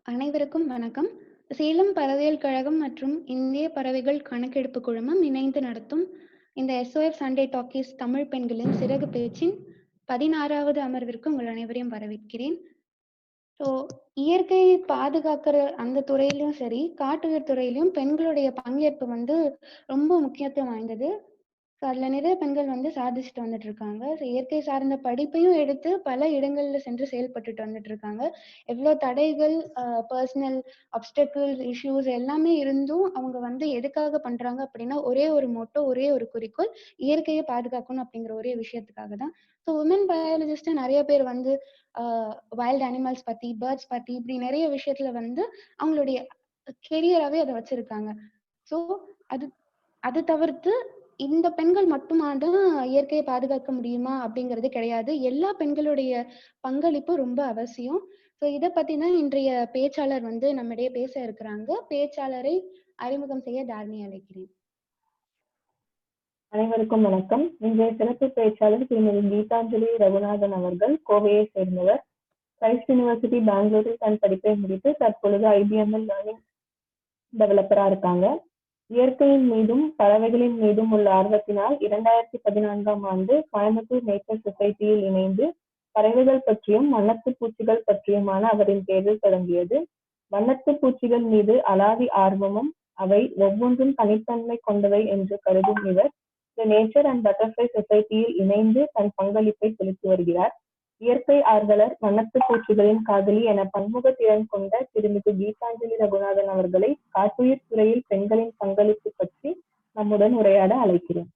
அனைவருக்கும் வணக்கம். சேலம் பறவையியல் கழகம் மற்றும் இந்திய பறவைகள் கணக்கெடுப்பு குழுமம் இணைந்து நடத்தும் இந்த எஸ்ஓஎஃப் சண்டே டாக்கீஸ் தமிழ் பெண்களின் சிறகு பேச்சின் 16வது அமர்விற்கு உங்கள் அனைவரையும் வரவேற்கிறேன். இயற்கையை பாதுகாக்கிற அந்த துறையிலும் சரி, காட்டுயிர் துறையிலும் பெண்களுடைய பங்கேற்பு ரொம்ப முக்கியத்துவம் வாய்ந்தது. அதுல நிறைய பெண்கள் சாதிச்சுட்டு வந்துட்டு இருக்காங்க. இயற்கை சார்ந்த படிப்பையும் எடுத்து பல இடங்கள்ல சென்று செயல்பட்டுட்டு வந்துட்டு இருக்காங்க. எவ்வளோ தடைகள், பர்சனல் அப்டக்கிள்ஸ், இஷ்யூஸ் எல்லாமே இருந்தும் அவங்க எதுக்காக பண்றாங்க அப்படின்னா, ஒரே ஒரு மோட்டோ, ஒரே ஒரு குறிக்கோள், இயற்கையை பாதுகாக்கணும் அப்படிங்கிற ஒரே விஷயத்துக்காக தான். உமன் பயாலஜிஸ்ட் நிறைய பேர் வைல்ட் அனிமல்ஸ் பத்தி, பேர்ட்ஸ் பத்தி, இப்படி நிறைய விஷயத்துல அவங்களுடைய கெரியராகவே அதை வச்சிருக்காங்க. ஸோ அது அது தவிர்த்து இந்த பெண்கள் மட்டுமாதான் இயற்கையை பாதுகாக்க முடியுமா அப்படிங்கிறது கிடையாது. எல்லா பெண்களுடைய பங்களிப்பு ரொம்ப அவசியம். இதை பத்தி தான் இன்றைய பேச்சாளர் நம்மிடையே பேச இருக்கிறாங்க. பேச்சாளரை அறிமுகம் செய்ய தாரணி அழைக்கிறேன். அனைவருக்கும் வணக்கம். இன்றைய சிறப்பு பேச்சாளர் திருமதி கீதாஞ்சலி ரகுநாதன் அவர்கள் கோவையை சேர்ந்தவர். கிரைஸ்ட் யூனிவர்சிட்டி பெங்களூரில் தன் படிப்பை முடித்து தற்பொழுது IBM லேர்னிங் டெவலப்பரா இருக்காங்க. இயற்கையின் மீதும் பறவைகளின் மீதும் உள்ள ஆர்வத்தினால் 2014ஆம் ஆண்டு கோயம்புத்தூர் நேச்சர் சொசைட்டியில் இணைந்து பறவைகள் பற்றியும் வண்ணத்து பூச்சிகள் பற்றியுமான அவரின் தேர்வு தொடங்கியது. வண்ணத்து பூச்சிகள் மீது அலாதி ஆர்வமும் அவை ஒவ்வொன்றும் தனித்தன்மை கொண்டவை என்று கருதும் இவர் நேச்சர் அண்ட் பட்டர்ஃப்ளை சொசைட்டியில் இணைந்து தன் பங்களிப்பை செலுத்தி வருகிறார். இயற்கை ஆர்வலர், வண்ணத்து பூச்சிகளின் காதலி என பன்முக திறன் கொண்ட திருமிகு கீதாஞ்சலி ரகுநாதன் அவர்களை காட்டுயிர் துறையில் பெண்களின் பங்களிப்பு பற்றி நம்முடன் உரையாட அழைக்கிறேன்.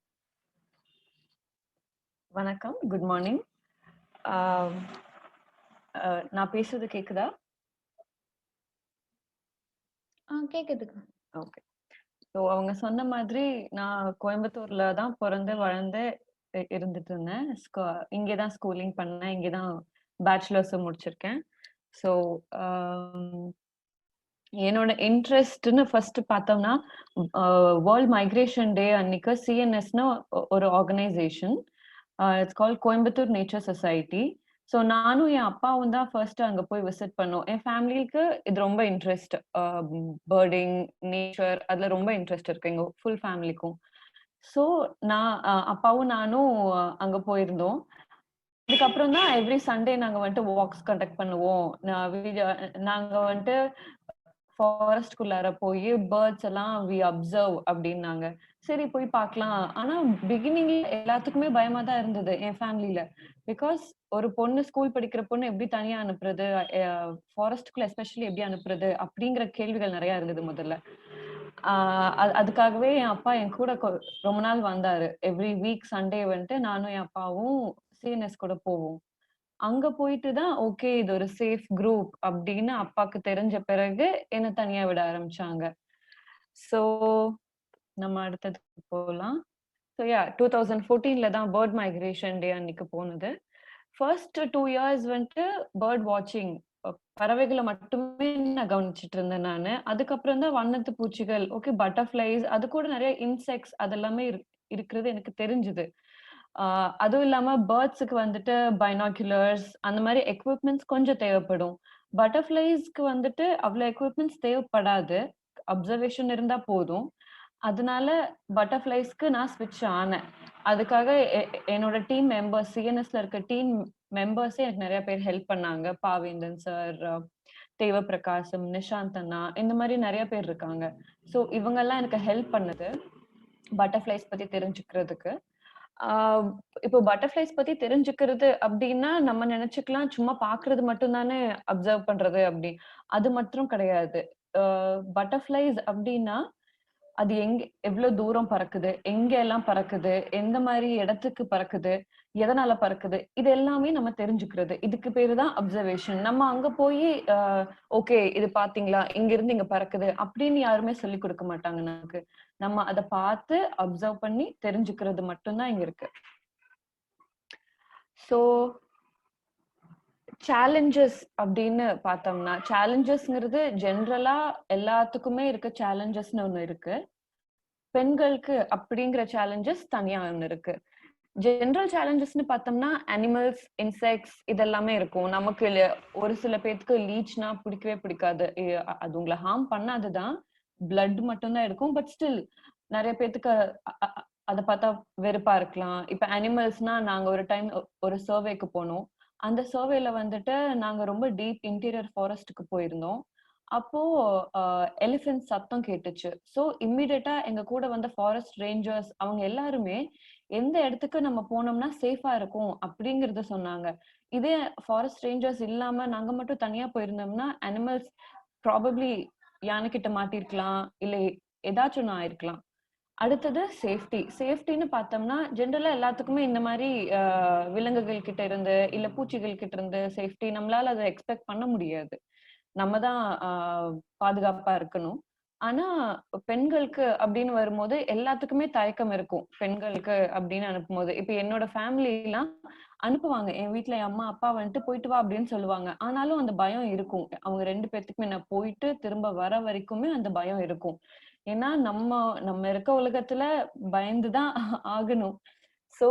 வணக்கம், குட் மார்னிங். நான் பேசுறது கேக்குதா? கேக்குதுக்கா. ஓகே. ஸோ அவங்க சொன்ன மாதிரி நான் கோயம்புத்தூர்ல தான் பிறந்து வளர்ந்து இருந்துட்டு இருந்தேன். இங்கேதான் ஸ்கூலிங் பண்ணேன், இங்கேதான் பேச்சுலர்ஸும் முடிச்சிருக்கேன். ஸோ என்னோட இன்ட்ரெஸ்ட்னு ஃபர்ஸ்ட் பார்த்தோம்னா, வேர்ல்ட் மைக்ரேஷன் டே அன்னைக்கு CNSன்னு ஒரு organisation, it's call Coimbatore nature society. So நானும் என் அப்பாவும் தான் ஃபர்ஸ்ட் அங்க போய் விசிட் பண்ணோம். என் ஃபேமிலிக்கு இது ரொம்ப இன்ட்ரெஸ்ட், பேர்டிங், நேச்சர், அதுல ரொம்ப இன்ட்ரெஸ்ட் இருக்கு எங்க ஃபுல் ஃபேமிலிக்கும். ஸோ நான் அப்பாவும் நானும் அங்க போயிருந்தோம். அதுக்கப்புறம் தான் எவ்ரி சண்டே நாங்க வாக்ஸ் கண்டக்ட் பண்ணுவோம். நாங்க ஃபாரஸ்ட்குள்ளார போய் பேர்ட்ஸ் எல்லாம் வி அப்சர்வ் அப்படின்னாங்க. சரி போய் பார்க்கலாம். ஆனா பிகினிங்ல எல்லாத்துக்குமே பயமா தான் இருந்தது என் ஃபேமிலில. பிகாஸ் ஒரு பொண்ணு, ஸ்கூல் படிக்கிற பொண்ணு எப்படி தனியா அனுப்புறது, ஃபாரஸ்ட்குள்ள எஸ்பெஷலி எப்படி அனுப்புறது அப்படிங்கிற கேள்விகள் நிறைய இருந்தது முதல்ல. அதுக்காகவே என் அப்பா என் கூட ரொம்ப நாள் வந்தாரு. எவ்ரி வீக் சண்டே நானும் என் அப்பாவும் CNS கூட போவோம். அங்க போயிட்டு தான் ஓகே இது ஒரு சேஃப் குரூப் அப்படின்னு அப்பாக்கு தெரிஞ்ச பிறகு என்ன தனியா விட ஆரம்பிச்சாங்க. சோ நம்ம அடுத்ததுக்கு போகலாம். ஸோ 2014ல தான் பேர்ட் மைக்ரேஷன் டே அன்னைக்கு போனது. ஃபர்ஸ்ட் 2 இயர்ஸ் பேர்ட் வாட்சிங், பறவைகளை மட்டுமே நான் கவனிச்சுட்டு இருந்தேன் நானு. அதுக்கப்புறம் தான் வண்ணத்து பூச்சிகள், ஓகே பட்டர்ஃப்ளைஸ், அது கூட நிறைய இன்செக்ட்ஸ் அதெல்லாமே இருக்கிறது எனக்கு தெரிஞ்சுது. அதுவும் இல்லாம பேர்ட்ஸுக்கு பைனாக்குலர்ஸ் அந்த மாதிரி எக்யூப்மெண்ட்ஸ் கொஞ்சம் தேவைப்படும். பட்டர்ஃப்ளைஸ்க்கு அவ்வளவு எக்யூப்மெண்ட்ஸ் தேவைப்படாது, அப்சர்வேஷன் இருந்தா போதும். அதனால பட்டர்ஃப்ளைஸ்க்கு நான் ஸ்விட்ச் ஆனேன். அதுக்காக என்னோட டீம் மெம்பர்ஸ், CNSல இருக்க டீம் மெம்பர்ஸே எனக்கு நிறைய பேர் ஹெல்ப் பண்ணாங்க. பாவேந்தன் சார், தேவ பிரகாசம், நிஷாந்த் அண்ணா, இந்த மாதிரி நிறைய பேர் இருக்காங்க. ஸோ இவங்க எல்லாம் எனக்கு ஹெல்ப் பண்ணது பட்டர்ஃப்ளைஸ் பத்தி தெரிஞ்சுக்கிறதுக்கு. இப்போ பட்டர்ஃப்ளைஸ் பத்தி தெரிஞ்சுக்கிறது அப்படின்னா நம்ம நினைச்சுக்கலாம் சும்மா பாக்குறது மட்டும் தானே அப்சர்வ் பண்றது அப்படி. அது மட்டும் கிடையாது. பட்டர்ஃப்ளைஸ் அப்படின்னா அது எவ்வளவு தூரம் பறக்குது, எங்க எல்லாம் பறக்குது, எந்த மாதிரி இடத்துக்கு பறக்குது, எதனால பறக்குது, இது எல்லாமே நம்ம தெரிஞ்சுக்கிறது. இதுக்கு பேரு தான் அப்சர்வேஷன். நம்ம அங்க போய் ஓகே இது பாத்தீங்களா, இங்க இருந்து இங்க பறக்குது அப்படின்னு யாருமே சொல்லி கொடுக்க மாட்டாங்க நமக்கு. நம்ம அதை பார்த்து அப்சர்வ் பண்ணி தெரிஞ்சுக்கிறது மட்டும்தான் இங்க இருக்கு. ஸோ சேலஞ்சஸ் அப்படின்னு பார்த்தோம்னா, சேலஞ்சஸ்ங்கிறது ஜென்ரலா எல்லாத்துக்குமே இருக்க சேலஞ்சஸ்னு ஒண்ணு இருக்கு. பெண்களுக்கு அப்படிங்கிற சேலஞ்சஸ் தனியா ஒண்ணு இருக்கு. ஜெனரல் சேலஞ்சஸ்னு பார்த்தோம்னா அனிமல்ஸ், இன்செக்ட்ஸ் இதெல்லாமே இருக்கும். நமக்கு ஒரு சில பேத்துக்கு லீச்னா பிடிக்கவே பிடிக்காது. அது உங்களை ஹார்ம் பண்ணாதுதான், பிளட் மட்டும் தான் எடுக்கும். பட் ஸ்டில் நிறைய பேத்துக்கு அதை பார்த்தா வெறுப்பா இருக்கலாம். இப்ப அனிமல்ஸ்னா நாங்க ஒரு டைம் ஒரு சர்வேக்கு போனோம். அந்த சர்வேல வந்துட்டு நாங்க ரொம்ப டீப் இன்டீரியர் ஃபாரஸ்ட்டுக்கு போயிருந்தோம். அப்போ எலிஃபென்ட் சத்தம் கேட்டுச்சு. ஸோ இம்மிடியட்டா எங்க கூட வந்த ஃபாரஸ்ட் ரேஞ்சர்ஸ் அவங்க எல்லாருமே எந்த இடத்துக்கு நம்ம போனோம்னா சேஃபா இருக்கும் அப்படிங்கறத சொன்னாங்க. இதே ஃபாரஸ்ட் ரேஞ்சர்ஸ் இல்லாம நாங்க மட்டும் தனியா போயிருந்தோம்னா அனிமல்ஸ் ப்ராபப்ளி யானைக்கிட்ட மாட்டிருக்கலாம், இல்ல ஏதாச்சும் ஒண்ணு ஆயிருக்கலாம். அடுத்தது சேஃப்டி. சேஃப்டின்னு பார்த்தோம்னா ஜென்ரலா எல்லாத்துக்குமே இந்த மாதிரி விலங்குகள் கிட்ட இருந்து இல்ல பூச்சிகள் கிட்ட இருந்து சேஃப்டி நம்மளால அதை எக்ஸ்பெக்ட் பண்ண முடியாது. நம்ம தான் பாதுகாப்பா இருக்கணும். ஆனா பெண்களுக்கு அப்படின்னு வரும்போது எல்லாத்துக்குமே தயக்கம் இருக்கும். பெண்களுக்கு அப்படின்னு அனுப்பும்போது இப்ப என்னோட ஃபேமிலி எல்லாம் அனுப்புவாங்க. என் வீட்டுல என் அம்மா அப்பா வந்துட்டு போயிட்டு வா அப்படின்னு சொல்லுவாங்க. ஆனாலும் அந்த பயம் இருக்கும். அவங்க 2 பேத்துக்குமே நான் போயிட்டு திரும்ப வர வரைக்குமே அந்த பயம் இருக்கும். ஏன்னா நம்ம நம்ம இருக்க உலகத்துல பயந்துதான் ஆகணும். சோ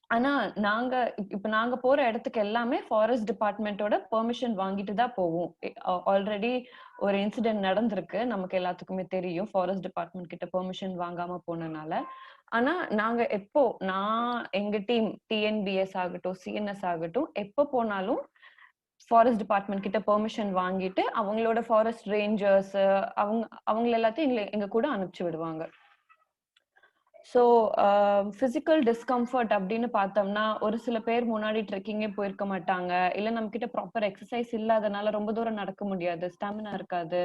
ஆனா நாங்க இப்ப நாங்க போற இடத்துக்கு எல்லாமே ஃபாரஸ்ட் டிபார்ட்மெண்டோட பெர்மிஷன் வாங்கிட்டு தான் போவோம். ஆல்ரெடி ஒரு இன்சிடென்ட் நடந்திருக்கு, நமக்கு எல்லாத்துக்குமே தெரியும், ஃபாரஸ்ட் டிபார்ட்மெண்ட் கிட்ட பெர்மிஷன் வாங்காம போனனால. ஆனா நாங்க எப்போ எங்க டீம் டிஎன்பிஎஸ் ஆகட்டும், சிஎன்எஸ் ஆகட்டும், எப்போ போனாலும் ஃபாரஸ்ட் டிபார்ட்மெண்ட் கிட்ட பெர்மிஷன் வாங்கிட்டு அவங்களோட ஃபாரஸ்ட் ரேஞ்சர்ஸ் அவங்க எல்லாத்தையும் எங்க கூட அனுப்பிச்சு விடுவாங்க. ஸோ பிசிக்கல் டிஸ்கம்ஃபர்ட் அப்படின்னு பார்த்தோம்னா ஒரு சில பேர் முன்னாடி ட்ரெக்கிங்கே போயிருக்க மாட்டாங்க, இல்ல நம்ம கிட்ட ப்ராப்பர் எக்ஸசைஸ் இல்லாதனால ரொம்ப தூரம் நடக்க முடியாது, ஸ்டாமினா இருக்காது.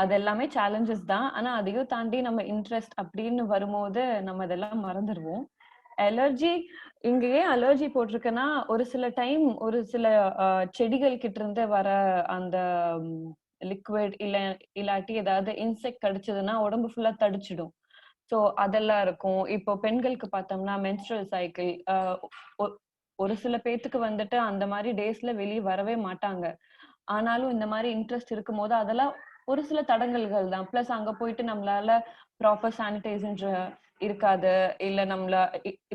அது எல்லாமே சேலஞ்சஸ் தான். ஆனா அதையும் தாண்டி நம்ம இன்ட்ரெஸ்ட் அப்படின்னு வரும்போது நம்ம இதெல்லாம் மறந்துடுவோம். அலர்ஜி, இங்க ஏன் அலர்ஜி போட்டிருக்கேன்னா ஒரு சில டைம் ஒரு சில செடிகள் கிட்ட இருந்து வர அந்த லிக்விட் இல்லாட்டி ஏதாவது இன்செக்ட் கடிச்சதுன்னா உடம்பு ஃபுல்லா தடிச்சிடும். சோ அதெல்லாம் இருக்கும். இப்போ பெண்களுக்கு பார்த்தோம்னா மென்ஸ்ட்ரல் சைக்கிள், ஒரு சில பேத்துக்கு வந்துட்டு அந்த மாதிரி டேஸ்ல வெளியே வரவே மாட்டாங்க. ஆனாலும் இந்த மாதிரி இன்ட்ரெஸ்ட் இருக்கும் போது அதெல்லாம் ஒரு சில தடங்கல்கள் தான். பிளஸ் அங்க போயிட்டு நம்மளால ப்ராப்பர் சானிடைசர் இருக்காது, இல்ல நம்மள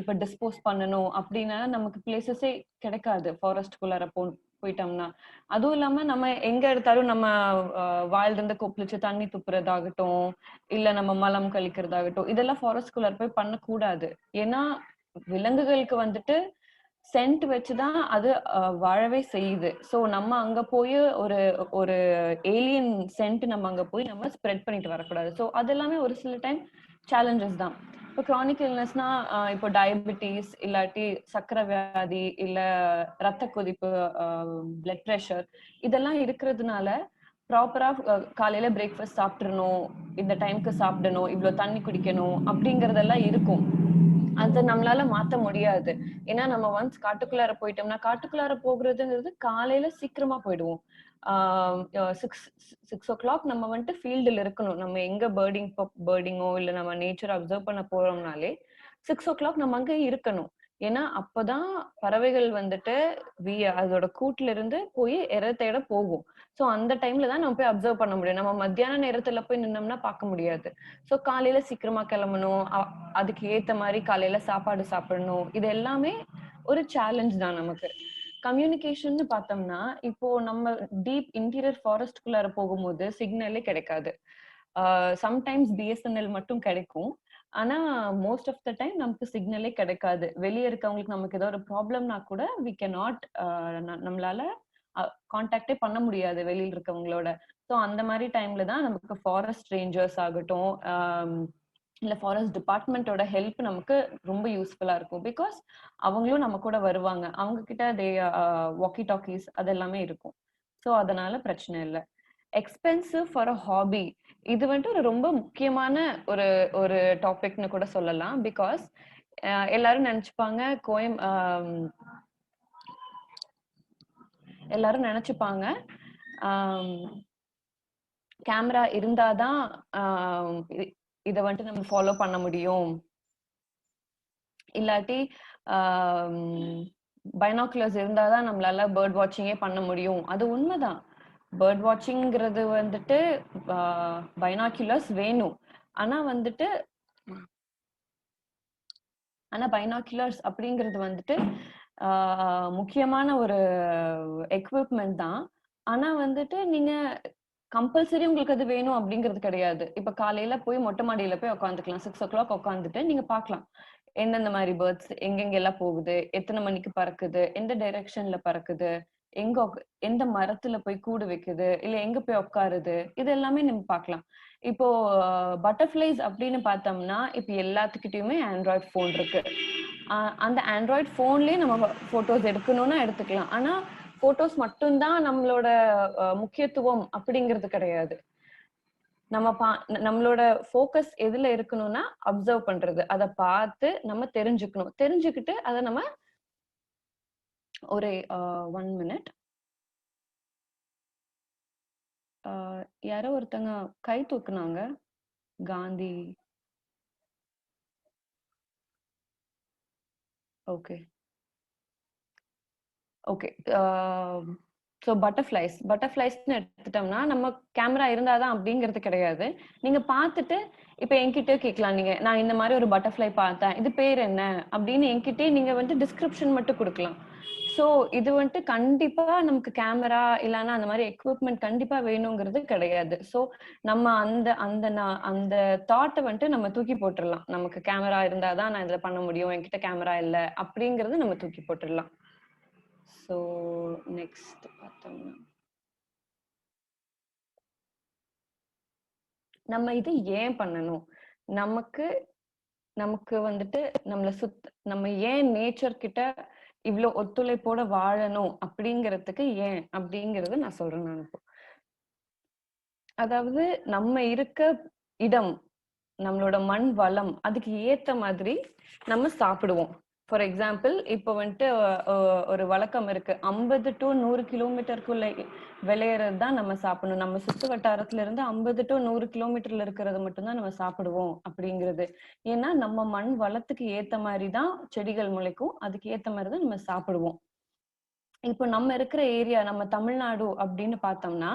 இப்ப டிஸ்போஸ் பண்ணணும் அப்படின்னா நமக்கு பிளேசஸே கிடைக்காது ஃபாரஸ்ட்குள்ளார போயிட்டோம்னா. அதுவும் இல்லாம நம்ம எங்க எடுத்தாலும் நம்ம வாயில இருந்து கொப்பளிச்சு தண்ணி துப்புறதாகட்டும், இல்ல நம்ம மலம் கழிக்கிறதாகட்டும், இதெல்லாம் ஃபாரஸ்ட்குள்ளார போய் பண்ணக்கூடாது. ஏன்னா விலங்குகளுக்கு வந்துட்டு சென்ட் வச்சுதான் அது வாழவே செய்யுது. சோ நம்ம அங்க போய் ஒரு ஒரு ஏலியன் சென்ட் நம்ம அங்க போய் நம்ம ஸ்ப்ரெட் பண்ணிட்டு வரக்கூடாது. சோ அது எல்லாமே ஒரு சில டைம் சேலஞ்சஸ் தான். இப்போ கிரானிக் இல்னஸ்னா இப்போ டயபிட்டிஸ் இல்லாட்டி சக்கரை வியாதி இல்ல ரத்த கொதிப்பு, பிளட் ப்ரெஷர் இதெல்லாம் இருக்கிறதுனால ப்ராப்பரா காலையில பிரேக்ஃபாஸ்ட் சாப்பிட்டுறணும், இந்த டைம்க்கு சாப்பிடணும், இவ்வளவு தண்ணி குடிக்கணும் அப்படிங்கறதெல்லாம் இருக்கும். அதை நம்மளால மாத்த முடியாது. ஏன்னா நம்ம ஒன்ஸ் காட்டுக்குள்ளார போயிட்டோம்னா காட்டுக்குள்ளார போகிறதுங்கிறது காலையில சீக்கிரமா போயிடுவோம். 6 o'clock நம்ம வந்துட்டு ஃபீல்டுல இருக்கணும். நம்ம எங்க பேர்டிங்கோ இல்ல நம்ம நேச்சர் அப்சர்வ் பண்ண போறோம்னாலே 6 o'clock நம்ம அங்க இருக்கணும். ஏன்னா அப்பதான் பறவைகள் வந்துட்டு அதோட கூட்டுல இருந்து போய் இரை தேட போகும். சோ அந்த டைம்ல தான் நம்ம போய் அப்சர்வ் பண்ண முடியும். நம்ம மத்தியான நேரத்துல போய் நின்னோம்னா பார்க்க முடியாது. சோ காலையில சீக்கிரமா கிளம்பணும், அதுக்கு ஏத்த மாதிரி காலையில சாப்பாடு சாப்பிடணும். இது எல்லாமே ஒரு சேலஞ்ச் தான் நமக்கு. கம்யூனிகேஷன் பார்த்தோம்னா இப்போ நம்ம டீப் இன்டீரியர் ஃபாரஸ்ட்குள்ளார போகும்போது சிக்னலே கிடைக்காது. சம்டைம்ஸ் பிஎஸ்என்எல் மட்டும் கிடைக்கும். ஆனா மோஸ்ட் ஆஃப் த டைம் நமக்கு சிக்னலே கிடைக்காது. வெளியே இருக்கவங்களுக்கு நமக்கு ஏதோ ஒரு ப்ராப்ளம்னா கூட வி கேன் நாட், நம்மளால கான்டாக்டே பண்ண முடியாது வெளியில இருக்கவங்களோட. ஸோ அந்த மாதிரி டைம்ல தான் நமக்கு ஃபாரஸ்ட் ரேஞ்சர்ஸ் ஆகட்டும் இல்ல ஃபாரஸ்ட் டிபார்ட்மெண்டோட ஹெல்ப் நமக்கு ரொம்ப யூஸ்ஃபுல்லா இருக்கும். பிகாஸ் அவங்களும் நம்ம கூட வருவாங்க, அவங்க கிட்ட வாக்கி டாக்கிஸ் அதெல்லாமே இருக்கும். ஸோ அதனால பிரச்சனை இல்லை. எக்ஸ்பென்சிவ் ஃபார் அ ஹாபி, இது வந்துட்டு ஒரு ரொம்ப முக்கியமான ஒரு ஒரு டாபிக்னு கூட சொல்லலாம். பிகாஸ் எல்லாரும் நினைச்சுப்பாங்க எல்லாரும் நினைச்சுப்பாங்க கேமரா இருந்தாதான் இத வந்துட்டு நம்ம ஃபாலோ பண்ண முடியும், இல்லாட்டி பைனாக்குலர்ஸ் இருந்தாதான் நம்மளால பேர்ட் வாட்சிங்கே பண்ண முடியும். அது உண்மைதான். பேர்ட் வாட்சிங்கிறது வந்துட்டு பைனாக்குலர்ஸ் வேணும். ஆனா வந்துட்டு ஆனா பைனாக்குலர்ஸ் அப்படிங்கிறது வந்துட்டு முக்கியமான ஒரு எக்யூப்மெண்ட் தான். ஆனா வந்துட்டு நீங்க கம்பல்சரி உங்களுக்கு அது வேணும் அப்படிங்கிறது கிடையாது. இப்ப காலையில போய் மொட்டை மாடியில போய் உட்காந்துக்கலாம். 6 o'clock உட்காந்துட்டு நீங்க பார்க்கலாம். எந்தெந்த மாதிரி பேர்ட்ஸ் எங்கெங்க எல்லாம் போகுது, எத்தனை மணிக்கு பறக்குது, எந்த டைரக்ஷன்ல பறக்குது, எந்த மரத்துல போய் கூடு வைக்குது, இல்ல எங்க போய் உட்காருது, இது எல்லாமே நம்ம பார்க்கலாம். இப்போ பட்டர்ஃபிளைஸ் அப்படின்னு பார்த்தோம்னா இப்ப எல்லாத்துக்கிட்டயுமே ஆண்ட்ராய்ட் போன் இருக்கு. அந்த ஆண்ட்ராய்ட் போன்லயே நம்ம போட்டோஸ் எடுக்கணும்னா எடுத்துக்கலாம். ஆனா போட்டோஸ் மட்டும்தான் நம்மளோட முக்கியத்துவம் அப்படிங்கிறது கிடையாது. நம்மளோட ஃபோக்கஸ் எதுல இருக்கணும்னா அப்சர்வ் பண்றது, அதை பார்த்து நம்ம தெரிஞ்சுக்கணும். தெரிஞ்சுக்கிட்டு அதை நம்ம ஒரு 1 minute யாரோ ஒருத்தங்க கை தூக்குனாங்க. காந்தி. Okay okay. ஸோ பட்டர்ஃபிளைஸ்ன்னு எடுத்துட்டோம்னா நம்ம கேமரா இருந்தாதான் அப்படிங்கிறது கிடையாது. நீங்க பார்த்துட்டு இப்ப என்கிட்ட கேட்கலாம், நீங்க நான் இந்த மாதிரி ஒரு பட்டர்ஃபிளை பார்த்தேன், இது பேர் என்ன அப்படின்னு என்கிட்டே நீங்க வந்து டிஸ்கிரிப்ஷன் மட்டும் கொடுக்கலாம். ஸோ இது வந்துட்டு கண்டிப்பா நமக்கு கேமரா இல்லைன்னா அந்த மாதிரி எக்யூப்மெண்ட் கண்டிப்பா வேணுங்கிறது கிடையாது. ஸோ நம்ம அந்த அந்த அந்த தாட்டை வந்துட்டு நம்ம தூக்கி போட்டுடலாம். நமக்கு கேமரா இருந்தாதான் நான் இதுல பண்ண முடியும், என்கிட்ட கேமரா இல்லை அப்படிங்கறது நம்ம தூக்கி போட்டுடலாம். ஸோ நெக்ஸ்ட் பார்த்தோம்னா நம்ம இது ஏன் பண்ணணும், நமக்கு வந்துட்டு நம்ம ஏன் நேச்சர் கிட்ட இவ்வளவு ஒத்துழைப்போட வாழணும் அப்படிங்கிறதுக்கு ஏன் அப்படிங்கறது நான் சொல்றேன். நான் இப்போ அதாவது நம்ம இருக்க இடம், நம்மளோட மண் வளம், அதுக்கு ஏத்த மாதிரி நம்ம சாப்பிடுவோம். ஃபார் எக்ஸாம்பிள் இப்போ வந்துட்டு ஒரு வழக்கம் இருக்கு, 50 to 100 கிலோமீட்டருக்குள்ள விளையறது தான் நம்ம சாப்பிடணும். நம்ம சுத்து வட்டாரத்துல இருந்து 50 to 100 கிலோமீட்டர்ல இருக்கிறது மட்டும்தான் நம்ம சாப்பிடுவோம் அப்படிங்கிறது. ஏன்னா நம்ம மண் வளத்துக்கு ஏத்த மாதிரிதான் செடிகள் முளைக்கும், அதுக்கு ஏத்த மாதிரிதான் நம்ம சாப்பிடுவோம். இப்போ நம்ம இருக்கிற ஏரியா, நம்ம தமிழ்நாடு அப்படின்னு பார்த்தோம்னா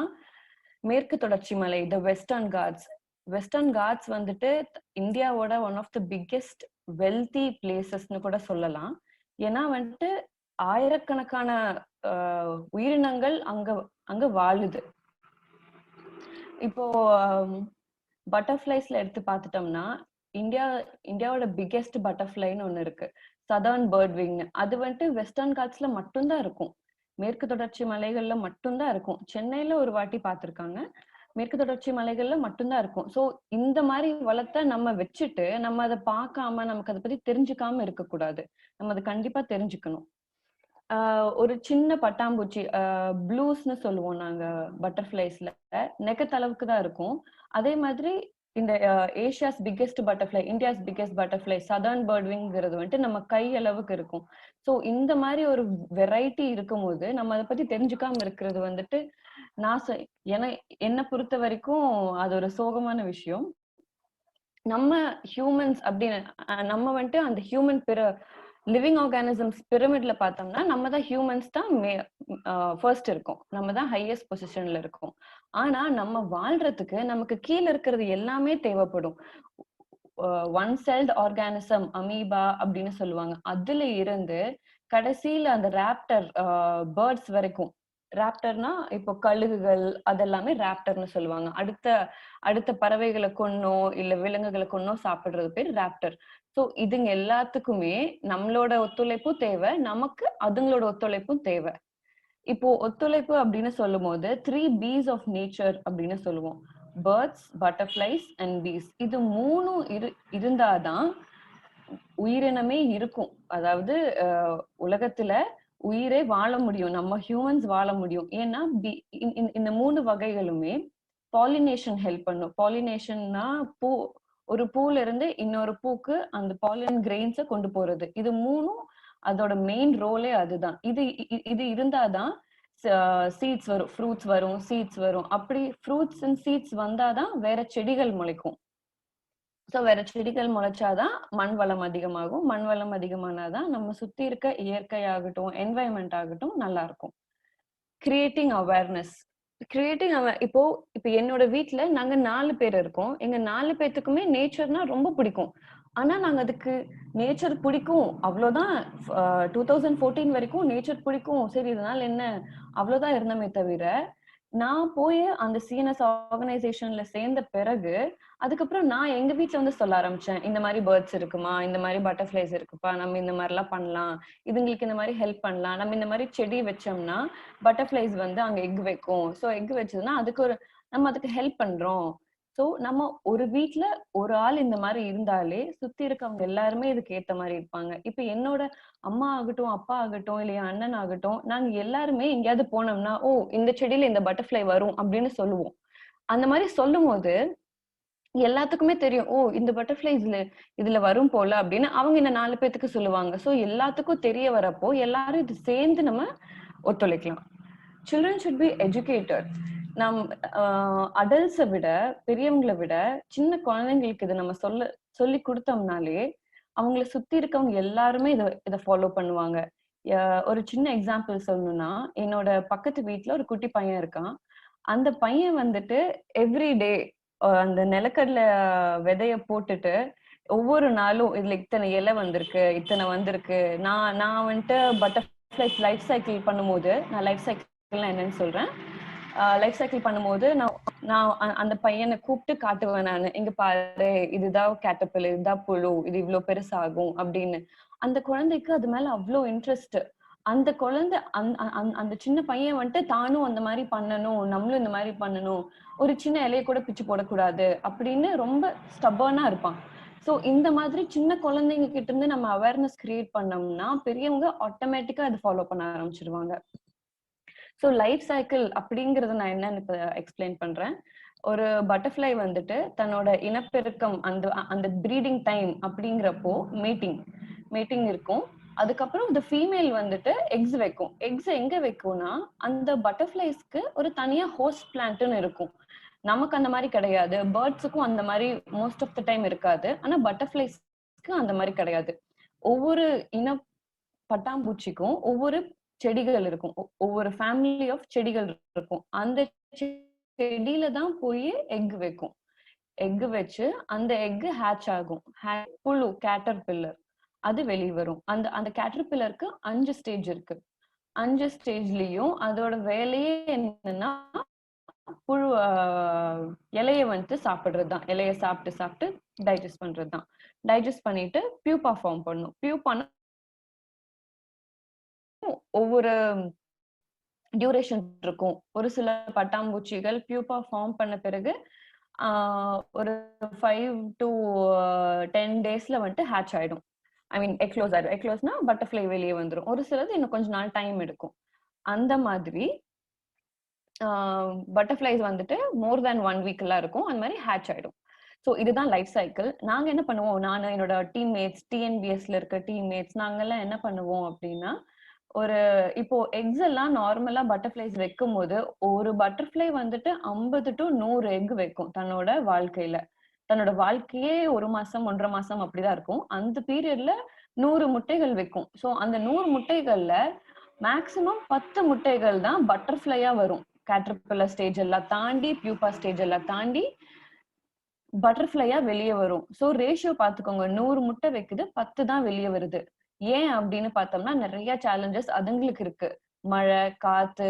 மேற்கு தொடர்ச்சி மலை, த வெஸ்டர்ன் காட்ஸ் வந்துட்டு இந்தியாவோட one of the biggest wealthy பிளேசஸ்னு கூட சொல்லலாம். ஏன்னா வந்துட்டு ஆயிரக்கணக்கான உயிரினங்கள் அங்க வாழுது. இப்போ பட்டர்ஃபிளைஸ்ல எடுத்து பார்த்துட்டோம்னா இந்தியாவோட பிக்கெஸ்ட் பட்டர்ஃபிளைன்னு ஒண்ணு இருக்கு, சதர்ன் பேர்ட் விங். அது வந்துட்டு வெஸ்டர்ன் காட்ஸ்ல மட்டும்தான் இருக்கும், மேற்கு தொடர்ச்சி மலைகள்ல மட்டும்தான் இருக்கும். சென்னையில ஒரு வாட்டி பார்த்திருக்காங்க, மேற்கு தொடர்ச்சி மலைகள்ல மட்டும்தான் இருக்கும். சோ இந்த மாதிரி வளத்தை நம்ம வச்சுட்டு நம்ம அதை பார்க்காம நமக்கு அதை பத்தி தெரிஞ்சுக்காம இருக்கக்கூடாது. நம்ம அதை கண்டிப்பா தெரிஞ்சுக்கணும். ஒரு சின்ன பட்டாம்பூச்சி, ப்ளூஸ்ன்னு சொல்லுவோம் நாங்க பட்டர்ஃபிளைஸ்ல, நெகத்தளவுக்கு தான் இருக்கும். அதே மாதிரி இந்த Asia's biggest butterfly, India's biggest butterfly southern bird விங்கிறது வந்துட்டு நம்ம கை அளவுக்கு இருக்கும். சோ இந்த மாதிரி ஒரு வெரைட்டி இருக்கும் போது நம்ம அதை பத்தி தெரிஞ்சுக்காம இருக்கிறது வந்துட்டு என்னை பொறுத்த வரைக்கும் அது ஒரு சோகமான விஷயம். நம்ம ஹியூமன்ஸ் அப்படின்னு நம்ம வந்துட்டு அந்த ஹியூமன் லிவிங் ஆர்கானிசம்ஸ் பிரமிட்ல பார்த்தோம்னா நம்ம தான் ஹியூமன்ஸ் தான் ஃபர்ஸ்ட் இருக்கும், நம்ம தான் ஹையஸ்ட் பொசிஷன்ல இருக்கோம். ஆனா நம்ம வாழ்றதுக்கு நமக்கு கீழே இருக்கிறது எல்லாமே தேவைப்படும். ஒன் செல்ட் ஆர்கானிசம், அமீபா அப்படின்னு சொல்லுவாங்க, அதுல இருந்து கடைசியில அந்த ராப்டர் பேர்ட்ஸ் வரைக்கும். ராப்டர்னா இப்போ கழுகுகள் அதெல்லாமே ராப்டர்னு சொல்லுவாங்க. அடுத்த பறவைகளை கொன்னோ இல்ல விலங்குகளை கொன்னோ சாப்பிடுறது பேர் ராப்டர். சோ இதுங்க எல்லாத்துக்குமே நம்மளோட ஒத்துழைப்பும் தேவை, நமக்கு அதுங்களோட ஒத்துழைப்பும் தேவை. இப்போ ஒத்துழைப்பு அப்படின்னு சொல்லும் போது 3 B's ஆஃப் நேச்சர் அப்படின்னு சொல்லுவோம், பேர்ட்ஸ், பட்டர்ஃபிளைஸ் அண்ட் பீஸ். இது மூணும் இருந்தாதான் உயிரினமே இருக்கும். அதாவது உலகத்துல உயிரே வாழ முடியும், நம்ம ஹியூமன்ஸ் வாழ முடியும். ஏன்னா இந்த 3 வகைகளுமே பாலினேஷன் ஹெல்ப் பண்ணும். பாலினேஷன்னா ஒரு பூல இருந்து இன்னொரு பூக்கு அந்த பாலின் கிரெயின்ஸை கொண்டு போறது. இது மூணும் அதோட மெயின் ரோலே அதுதான். இது இருந்தாதான் சீட்ஸ் வரும், ஃப்ரூட்ஸ் வரும், சீட்ஸ் வரும். அப்படி ஃப்ரூட்ஸ் அண்ட் சீட்ஸ் வந்தாதான் வேற செடிகள் முளைக்கும். சோ வேற செடிகள் முளைச்சாதான் மண் வளம் அதிகமாகும். மண் வளம் அதிகமானாதான் நம்ம சுத்தி இருக்க இயற்கை ஆகட்டும், என்வாயன்மெண்ட் ஆகட்டும் நல்லா இருக்கும். Creating awareness. இப்போ என்னோட வீட்டுல நாங்க 4 பேர் இருக்கோம். எங்க 4 பேத்துக்குமே நேச்சர்னா ரொம்ப பிடிக்கும். ஆனா நாங்க அதுக்கு நேச்சர் பிடிக்கும் அவ்வளவுதான். 2014 வரைக்கும் நேச்சர் பிடிக்கும், சரி இதனால என்ன, அவ்வளவுதான் இருந்தமே தவிர, நான் போய் அந்த சிஎன்எஸ் ஆர்கனைசேஷன்ல சேர்ந்த பிறகு அதுக்கப்புறம் நான் எங்க வீட்ல வந்து சொல்ல ஆரம்பிச்சேன். இந்த மாதிரி பேர்ட்ஸ் இருக்குமா, இந்த மாதிரி பட்டர்ஃபிளைஸ் இருக்குப்பா, நம்ம இந்த மாதிரி எல்லாம் பண்ணலாம், இதுங்களுக்கு இந்த மாதிரி ஹெல்ப் பண்ணலாம், நம்ம இந்த மாதிரி செடி வச்சோம்னா பட்டர்ஃபிளைஸ் வந்து அங்க எக் வைக்கும், சோ எக் வச்சதுன்னா அதுக்கு ஒரு நம்ம அதுக்கு ஹெல்ப் பண்றோம். சோ நம்ம ஒரு வீட்ல ஒரு ஆள் இந்த மாதிரி இருந்தாலே சுத்தி இருக்கவங்க எல்லாருமே இதுக்கு ஏத்த மாதிரி இருப்பாங்க. இப்ப என்னோட அம்மா ஆகட்டும், அப்பா ஆகட்டும், இல்ல என் அண்ணன் ஆகட்டும், நாங்க எல்லாருமே எங்கேயாவது போனோம்னா, ஓ இந்த செடியில இந்த பட்டர்ஃபிளை வரும் அப்படின்னு சொல்லுவோம். அந்த மாதிரி சொல்லும் போது எல்லாத்துக்குமே தெரியும், ஓ இந்த பட்டர்ஃபிளை இதுல வரும் போல அப்படின்னு அவங்க இந்த 4 பேத்துக்கு சொல்லுவாங்க. சோ எல்லாத்துக்கும் தெரிய வரப்போ எல்லாரும் இது சேர்ந்து நம்ம ஒத்துழைக்கலாம். Children should be educated. நம் அடல்ட்ஸை விட, பெரியவங்களை விட சின்ன குழந்தைங்களுக்கு இதை நம்ம சொல்லி கொடுத்தோம்னாலே அவங்கள சுத்தி இருக்கவங்க எல்லாருமே இதை ஃபாலோ பண்ணுவாங்க. ஒரு சின்ன எக்ஸாம்பிள் சொல்லணும்னா, என்னோட பக்கத்து வீட்டுல ஒரு குட்டி பையன் இருக்கான். அந்த பையன் வந்துட்டு எவ்ரிடே அந்த நிலக்கடலை விதைய போட்டுட்டு ஒவ்வொரு நாளும் இதுல இத்தனை இலை வந்திருக்கு, இத்தனை வந்திருக்கு. நான் வந்துட்டு பட்டர்ஃபிளை லைஃப் சைக்கிள் பண்ணும்போது, நான் லைஃப் சைக்கிள் என்னன்னு சொல்றேன். லைஃப் சைக்கிள் பண்ணும்போது நான் அந்த பையனை கூப்பிட்டு காட்டுவேன். நான் இங்க பாரு, இதுதான் கேட்டர்பில்லர், இதுதான் புழு, இது இவ்வளவு பெருசாகும் அப்படின்னு. அந்த குழந்தைக்கு அது மேல அவ்வளவு இன்ட்ரெஸ்ட். அந்த குழந்தை அந்த சின்ன பையன் வந்துட்டு தானும் அந்த மாதிரி பண்ணணும், நம்மளும் இந்த மாதிரி பண்ணணும், ஒரு சின்ன இலையை கூட பிச்சு போடக்கூடாது அப்படின்னு ரொம்ப ஸ்டபர்னா இருப்பான். சோ இந்த மாதிரி சின்ன குழந்தைங்க கிட்ட இருந்து நம்ம அவேர்னஸ் கிரியேட் பண்ணோம்னா பெரியவங்க ஆட்டோமேட்டிக்கா அதை ஃபாலோ பண்ண ஆரம்பிச்சிருவாங்க. ஸோ லைஃப் சைக்கிள் அப்படிங்கறத நான் என்னன்னு இப்ப எக்ஸ்பிளைன் பண்றேன். ஒரு பட்டர்ஃபிளை வந்துட்டு தன்னோட இனப்பெருக்கம் அந்த ப்ரீடிங் டைம் அப்படிங்கிறப்போ மீட்டிங் இருக்கும். அதுக்கப்புறம் இந்த ஃபீமேல் வந்துட்டு எக்ஸ் வைக்கும். எக்ஸ் எங்க வைக்கும்னா அந்த பட்டர்ஃபிளைஸ்க்கு ஒரு தனியா ஹோஸ்ட் பிளான்ட்னு இருக்கும். நமக்கு அந்த மாதிரி கிடையாது. பேர்ட்ஸுக்கும் அந்த மாதிரி மோஸ்ட் ஆஃப் த டைம் இருக்காது. ஆனா பட்டர்ஃபிளைஸ்க்கு அந்த மாதிரி கிடையாது. ஒவ்வொரு இன பட்டாம்பூச்சிக்கும் ஒவ்வொரு செடிகள் இருக்கும். ஒவ்வொரு ஃபேமிலி ஆஃப் செடிகள் இருக்கும். அந்த செடியில தான் போய் எக் வைக்கும். எக் வச்சு அந்த எக் ஹேட்ச் ஆகும். புழு கேட்டர்பில்லர் அது வெளியே வரும். அந்த கேட்டர்பில்லருக்கு 5 ஸ்டேஜ் இருக்கு. 5 ஸ்டேஜ்லயும் அதோட வேலையே என்னன்னா புழு இலைய வந்துட்டு சாப்பிடுறதுதான். இலைய சாப்பிட்டு டைஜஸ்ட் பண்றதுதான். டைஜஸ்ட் பண்ணிட்டு பியூப்பா ஃபார்ம் பண்ணும். பியூப்பான ஒவ்வொரு டியூரேஷன் இருக்கும். ஒரு சில பட்டாம்பூச்சிகள் பியூப்பா ஃபார்ம் பண்ண பிறகு ஒரு 5 to 10 டேஸ்ல வந்துட்டு ஹேட்ச் ஆயிடும். ஐ மீன் எக்ளோஸ் ஆயிடும். எக்ளோஸ்னா பட்டர்ஃபிளை வெளியே வந்துடும். ஒரு சிலது இன்னும் கொஞ்ச நாள் டைம் எடுக்கும். அந்த மாதிரி பட்டர்ஃபிளைஸ் வந்துட்டு மோர் தேன் 1 வீக் எல்லாம் இருக்கும். அந்த மாதிரி ஹேட்ச் ஆயிடும். ஸோ இதுதான் லைஃப் சைக்கிள். நாங்க என்ன பண்ணுவோம், நான் என்னோட டீம்மேட்ஸ், டிஎன்பிஎஸ்ல இருக்க டீம்மேட்ஸ், நாங்கெல்லாம் என்ன பண்ணுவோம் அப்படின்னா, இப்போ எக்ஸ் எல்லாம் நார்மலா பட்டர்ஃபிளைஸ் வைக்கும் போது ஒரு பட்டர்ஃபிளை வந்துட்டு 50 to 100 எக் வைக்கும் தன்னோட வாழ்க்கையில. தன்னோட வாழ்க்கையே 1 மாசம் 1.5 மாசம் அப்படிதான் இருக்கும். அந்த பீரியட்ல 100 முட்டைகள் வைக்கும். சோ அந்த 100 முட்டைகள்ல மேக்சிமம் 10 முட்டைகள் தான் பட்டர்ஃபிளையா வரும். கேட்டர்பில்லர் ஸ்டேஜ் எல்லாம் தாண்டி, பியூப்பா ஸ்டேஜ் எல்லாம் தாண்டி பட்டர்ஃபிளையா வெளியே வரும். சோ ரேஷியோ பாத்துக்கோங்க. 100 முட்டை வைக்குது, 10 தான் வெளியே வருது. ஏன் அப்படின்னு பார்த்தோம்னா நிறைய சேலஞ்சஸ் அதுங்களுக்கு இருக்கு. மழை, காத்து,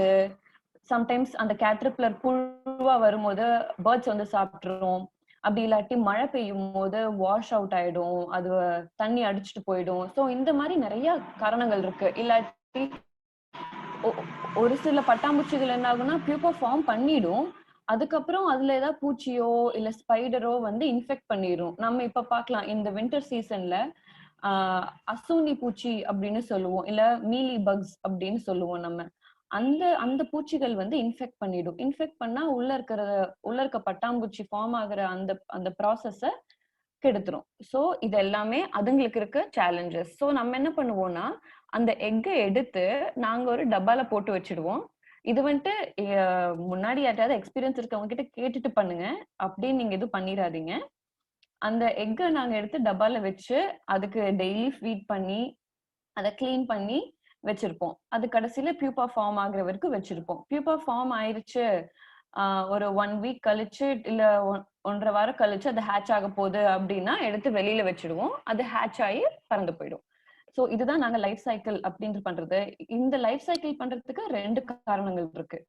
சம்டைம்ஸ் அந்த கேட்டர்பில்லர் புழுவா வரும்போது பேர்ட்ஸ் வந்து சாப்பிட்டுரும். அப்படி இல்லாட்டி மழை பெய்யும் போது வாஷ் அவுட் ஆயிடும், அது தண்ணி அடிச்சுட்டு போயிடும். ஸோ இந்த மாதிரி நிறைய காரணங்கள் இருக்கு. இல்லாட்டி ஒரு சில பட்டாம்பூச்சிகள் என்ன ஆகும்னா பியூப்பா ஃபார்ம் பண்ணிடும். அதுக்கப்புறம் அதுல ஏதாவது பூச்சியோ இல்ல ஸ்பைடரோ வந்து இன்ஃபெக்ட் பண்ணிடும். நம்ம இப்ப பார்க்கலாம் இந்த வின்டர் சீசன்ல அசூனி பூச்சி அப்படின்னு சொல்லுவோம், இல்ல மீலி பக்ஸ் அப்படின்னு சொல்லுவோம் நம்ம. அந்த பூச்சிகள் வந்து இன்ஃபெக்ட் பண்ணிடும். இன்ஃபெக்ட் பண்ணா உள்ள இருக்க பட்டாம்பூச்சி ஃபார்ம் ஆகுற அந்த ப்ராசஸ கெடுத்துரும். சோ இது எல்லாமே அதுங்களுக்கு இருக்க சேலஞ்சஸ். சோ நம்ம என்ன பண்ணுவோம்னா அந்த எக்கை எடுத்து நாங்க ஒரு டப்பால போட்டு வச்சிடுவோம். இது வந்துட்டு முன்னாடி யார்ட்டாவது எக்ஸ்பீரியன்ஸ் இருக்கவங்க கிட்ட கேட்டுட்டு பண்ணுங்க. அப்படின்னு நீங்க எதுவும் பண்ணிடாதீங்க. அந்த எக்கை நாங்க எடுத்து டப்பால வச்சு அதுக்கு டெய்லி ஃபீட் பண்ணி அதை கிளீன் பண்ணி வச்சிருப்போம். அது கடைசியில பியூப்பா ஃபார்ம் ஆகுற வரைக்கும் வச்சிருப்போம். பியூப்பா ஃபார்ம் ஆயிருச்சு ஒரு 1 வீக் கழிச்சு இல்ல 1.5 வாரம் கழிச்சு அது ஹேட்ச் ஆக போகுது அப்படின்னா எடுத்து வெளியில வச்சிடுவோம். அது ஹேட்ச் ஆகி பறந்து போயிடும். சோ இதுதான் நாங்க லைஃப் சைக்கிள் அப்படின்னு பண்றது. இந்த லைஃப் சைக்கிள் பண்றதுக்கு 2 காரணங்கள் இருக்கு.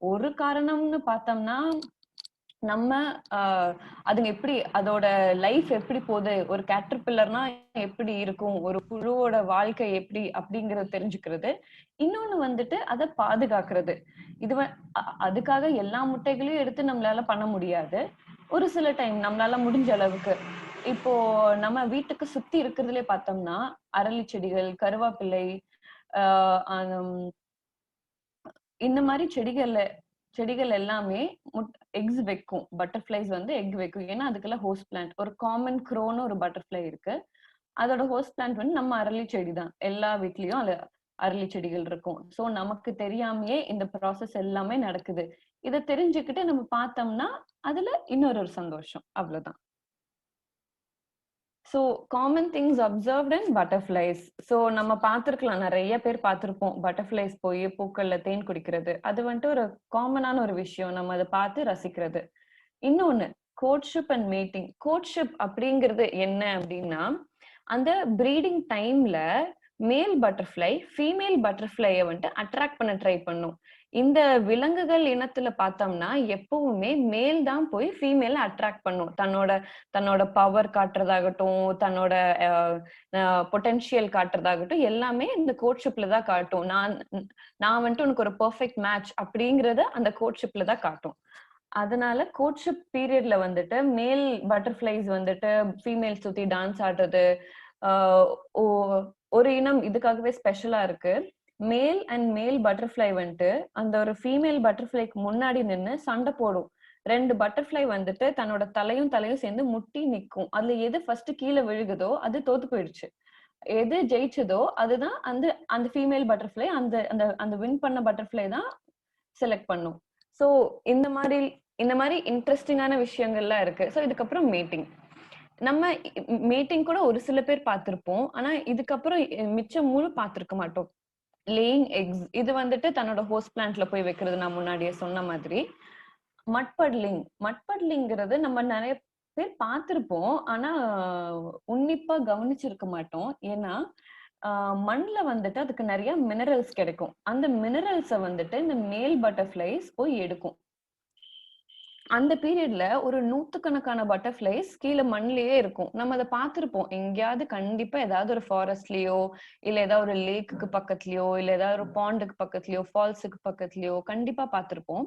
ஒரு காரணம்னு பார்த்தோம்னா நம்ம அதுங்க எப்படி அதோட லைஃப் எப்படி போகுது, ஒரு கேட்டர்பில்லர்னா எப்படி இருக்கும், ஒரு புழுவோட வாழ்க்கை எப்படி அப்படிங்கறத தெரிஞ்சுக்கிறது. இன்னொன்னு வந்துட்டு அதை பாதுகாக்கிறது. இது அதுக்காக எல்லா முட்டைகளையும் எடுத்து நம்மளால பண்ண முடியாது. ஒரு சில டைம் நம்மளால முடிஞ்ச அளவுக்கு இப்போ நம்ம வீட்டுக்கு சுத்தி இருக்கிறதுலே பார்த்தோம்னா அரளி செடிகள், கருவேப்பிலை, இந்த மாதிரி செடிகள் எல்லாமே எக்ஸ் வைக்கும். பட்டர்ஃபிளைஸ் வந்து எக் வைக்கும். ஏன்னா அதுக்கெல்லாம் ஹோஸ்ட் பிளான்ட், ஒரு காமன் க்ரோன்னு ஒரு பட்டர்ஃபிளை இருக்கு. அதோட ஹோஸ்ட் பிளான்ட் வந்து நம்ம அரளி செடி தான். எல்லா வீட்லயும் அது அரளி செடிகள் இருக்கும். சோ நமக்கு தெரியாமயே இந்த ப்ராசஸ் எல்லாமே நடக்குது. இதை தெரிஞ்சுக்கிட்டு நம்ம பார்த்தோம்னா அதுல இன்னொரு சந்தோஷம். அவ்வளவுதான். ஸோ காமன் திங்ஸ் அப்சர்வ்ட் இன் பட்டர்ஃபிளைஸ். ஸோ நம்ம பார்த்துருக்கலாம், நிறைய பேர் பார்த்துருப்போம் பட்டர்ஃபிளைஸ் போய் பூக்கள்ல தேன் குடிக்கிறது. அது வந்துட்டு ஒரு காமனான ஒரு விஷயம், நம்ம அதை பார்த்து ரசிக்கிறது. இன்னொன்னு கோர்ட்ஷிப் அண்ட் மீட்டிங். கோர்ட்ஷிப் அப்படிங்கிறது என்ன அப்படின்னா, அந்த பிரீடிங் டைம்ல மேல் பட்டர்ஃபிளை ஃபீமேல் பட்டர்ஃபிளைய வந்துட்டு அட்ராக்ட் பண்ண ட்ரை பண்ணும். இந்த விலங்குகள் இனத்துல பார்த்தோம்னா எப்பவுமே மேல் தான் போய் ஃபீமேல அட்ராக்ட் பண்ணும். தன்னோட பவர் காட்டுறதாகட்டும், தன்னோட பொட்டன்ஷியல் காட்டுறதாகட்டும், எல்லாமே இந்த கோர்ட்ஷிப்ல தான் காட்டும். நான் வந்துட்டு உனக்கு ஒரு பெர்ஃபெக்ட் மேட்ச் அப்படிங்கறத அந்த கோர்ட்ஷிப்ல தான் காட்டும். அதனால கோர்ட்ஷிப் பீரியட்ல வந்துட்டு மேல் பட்டர்ஃபிளைஸ் வந்துட்டு ஃபீமேல் சுத்தி டான்ஸ் ஆடுறது, ஒரு இனம் இதுக்காகவே ஸ்பெஷலா இருக்கு. மேல் அண்ட் மேல் பட்டர்ஃபிளை வந்துட்டு அந்த ஒரு ஃபீமேல் பட்டர்ஃபிளைக்கு முன்னாடி நின்று சண்டை போடும். 2 பட்டர்ஃபிளை வந்துட்டு தன்னோட தலையும் சேர்ந்து முட்டி நிக்கும். அதுல எது ஃபர்ஸ்ட் கீழே விழுகுதோ அது தோத்து போயிடுச்சு. எது ஜெயிச்சதோ அதுதான் அந்த ஃபீமேல் பட்டர்ஃபிளை அந்த வின் பண்ண பட்டர்ஃபிளை தான் செலக்ட் பண்ணும். சோ இந்த மாதிரி இன்ட்ரெஸ்டிங்கான விஷயங்கள்லாம் இருக்கு. சோ இதுக்கப்புறம் மீட்டிங். நம்ம மீட்டிங் கூட ஒரு சில பேர் பார்த்திருப்போம். ஆனா இதுக்கப்புறம் மிச்சம் முழு பார்த்திருக்க மாட்டோம். லேயிங் எக்ஸ், இது வந்துட்டு தன்னோட ஹோஸ்ட் பிளான்ட்ல போய் வைக்கிறது. நான் முன்னாடியே சொன்ன மாதிரி மட்பட்லிங்கிறது நம்ம நிறைய பேர் பார்த்திருப்போம். ஆனா உன்னிப்பா கவனிச்சிருக்க மாட்டோம். ஏன்னா மண்ல வந்துட்டு அதுக்கு நிறைய மினரல்ஸ் கிடைக்கும். அந்த மினரல்ஸை வந்துட்டு இந்த மேல் பட்டர்ஃபிளைஸ் போய் எடுக்கும். அந்த பீரியட்ல ஒரு 100கணக்கான பட்டர்ஃபிளைஸ் கீழே மண்ணிலேயே இருக்கும். நம்ம அதை பார்த்திருப்போம். எங்கேயாவது கண்டிப்பா ஏதாவது ஒரு ஃபாரஸ்ட்லயோ இல்ல ஏதாவது ஒரு லேக்குக்கு பக்கத்துலயோ இல்ல ஏதாவது ஒரு பாண்டுக்கு பக்கத்துலயோ ஃபால்ஸுக்கு பக்கத்துலயோ கண்டிப்பா பார்த்திருப்போம்.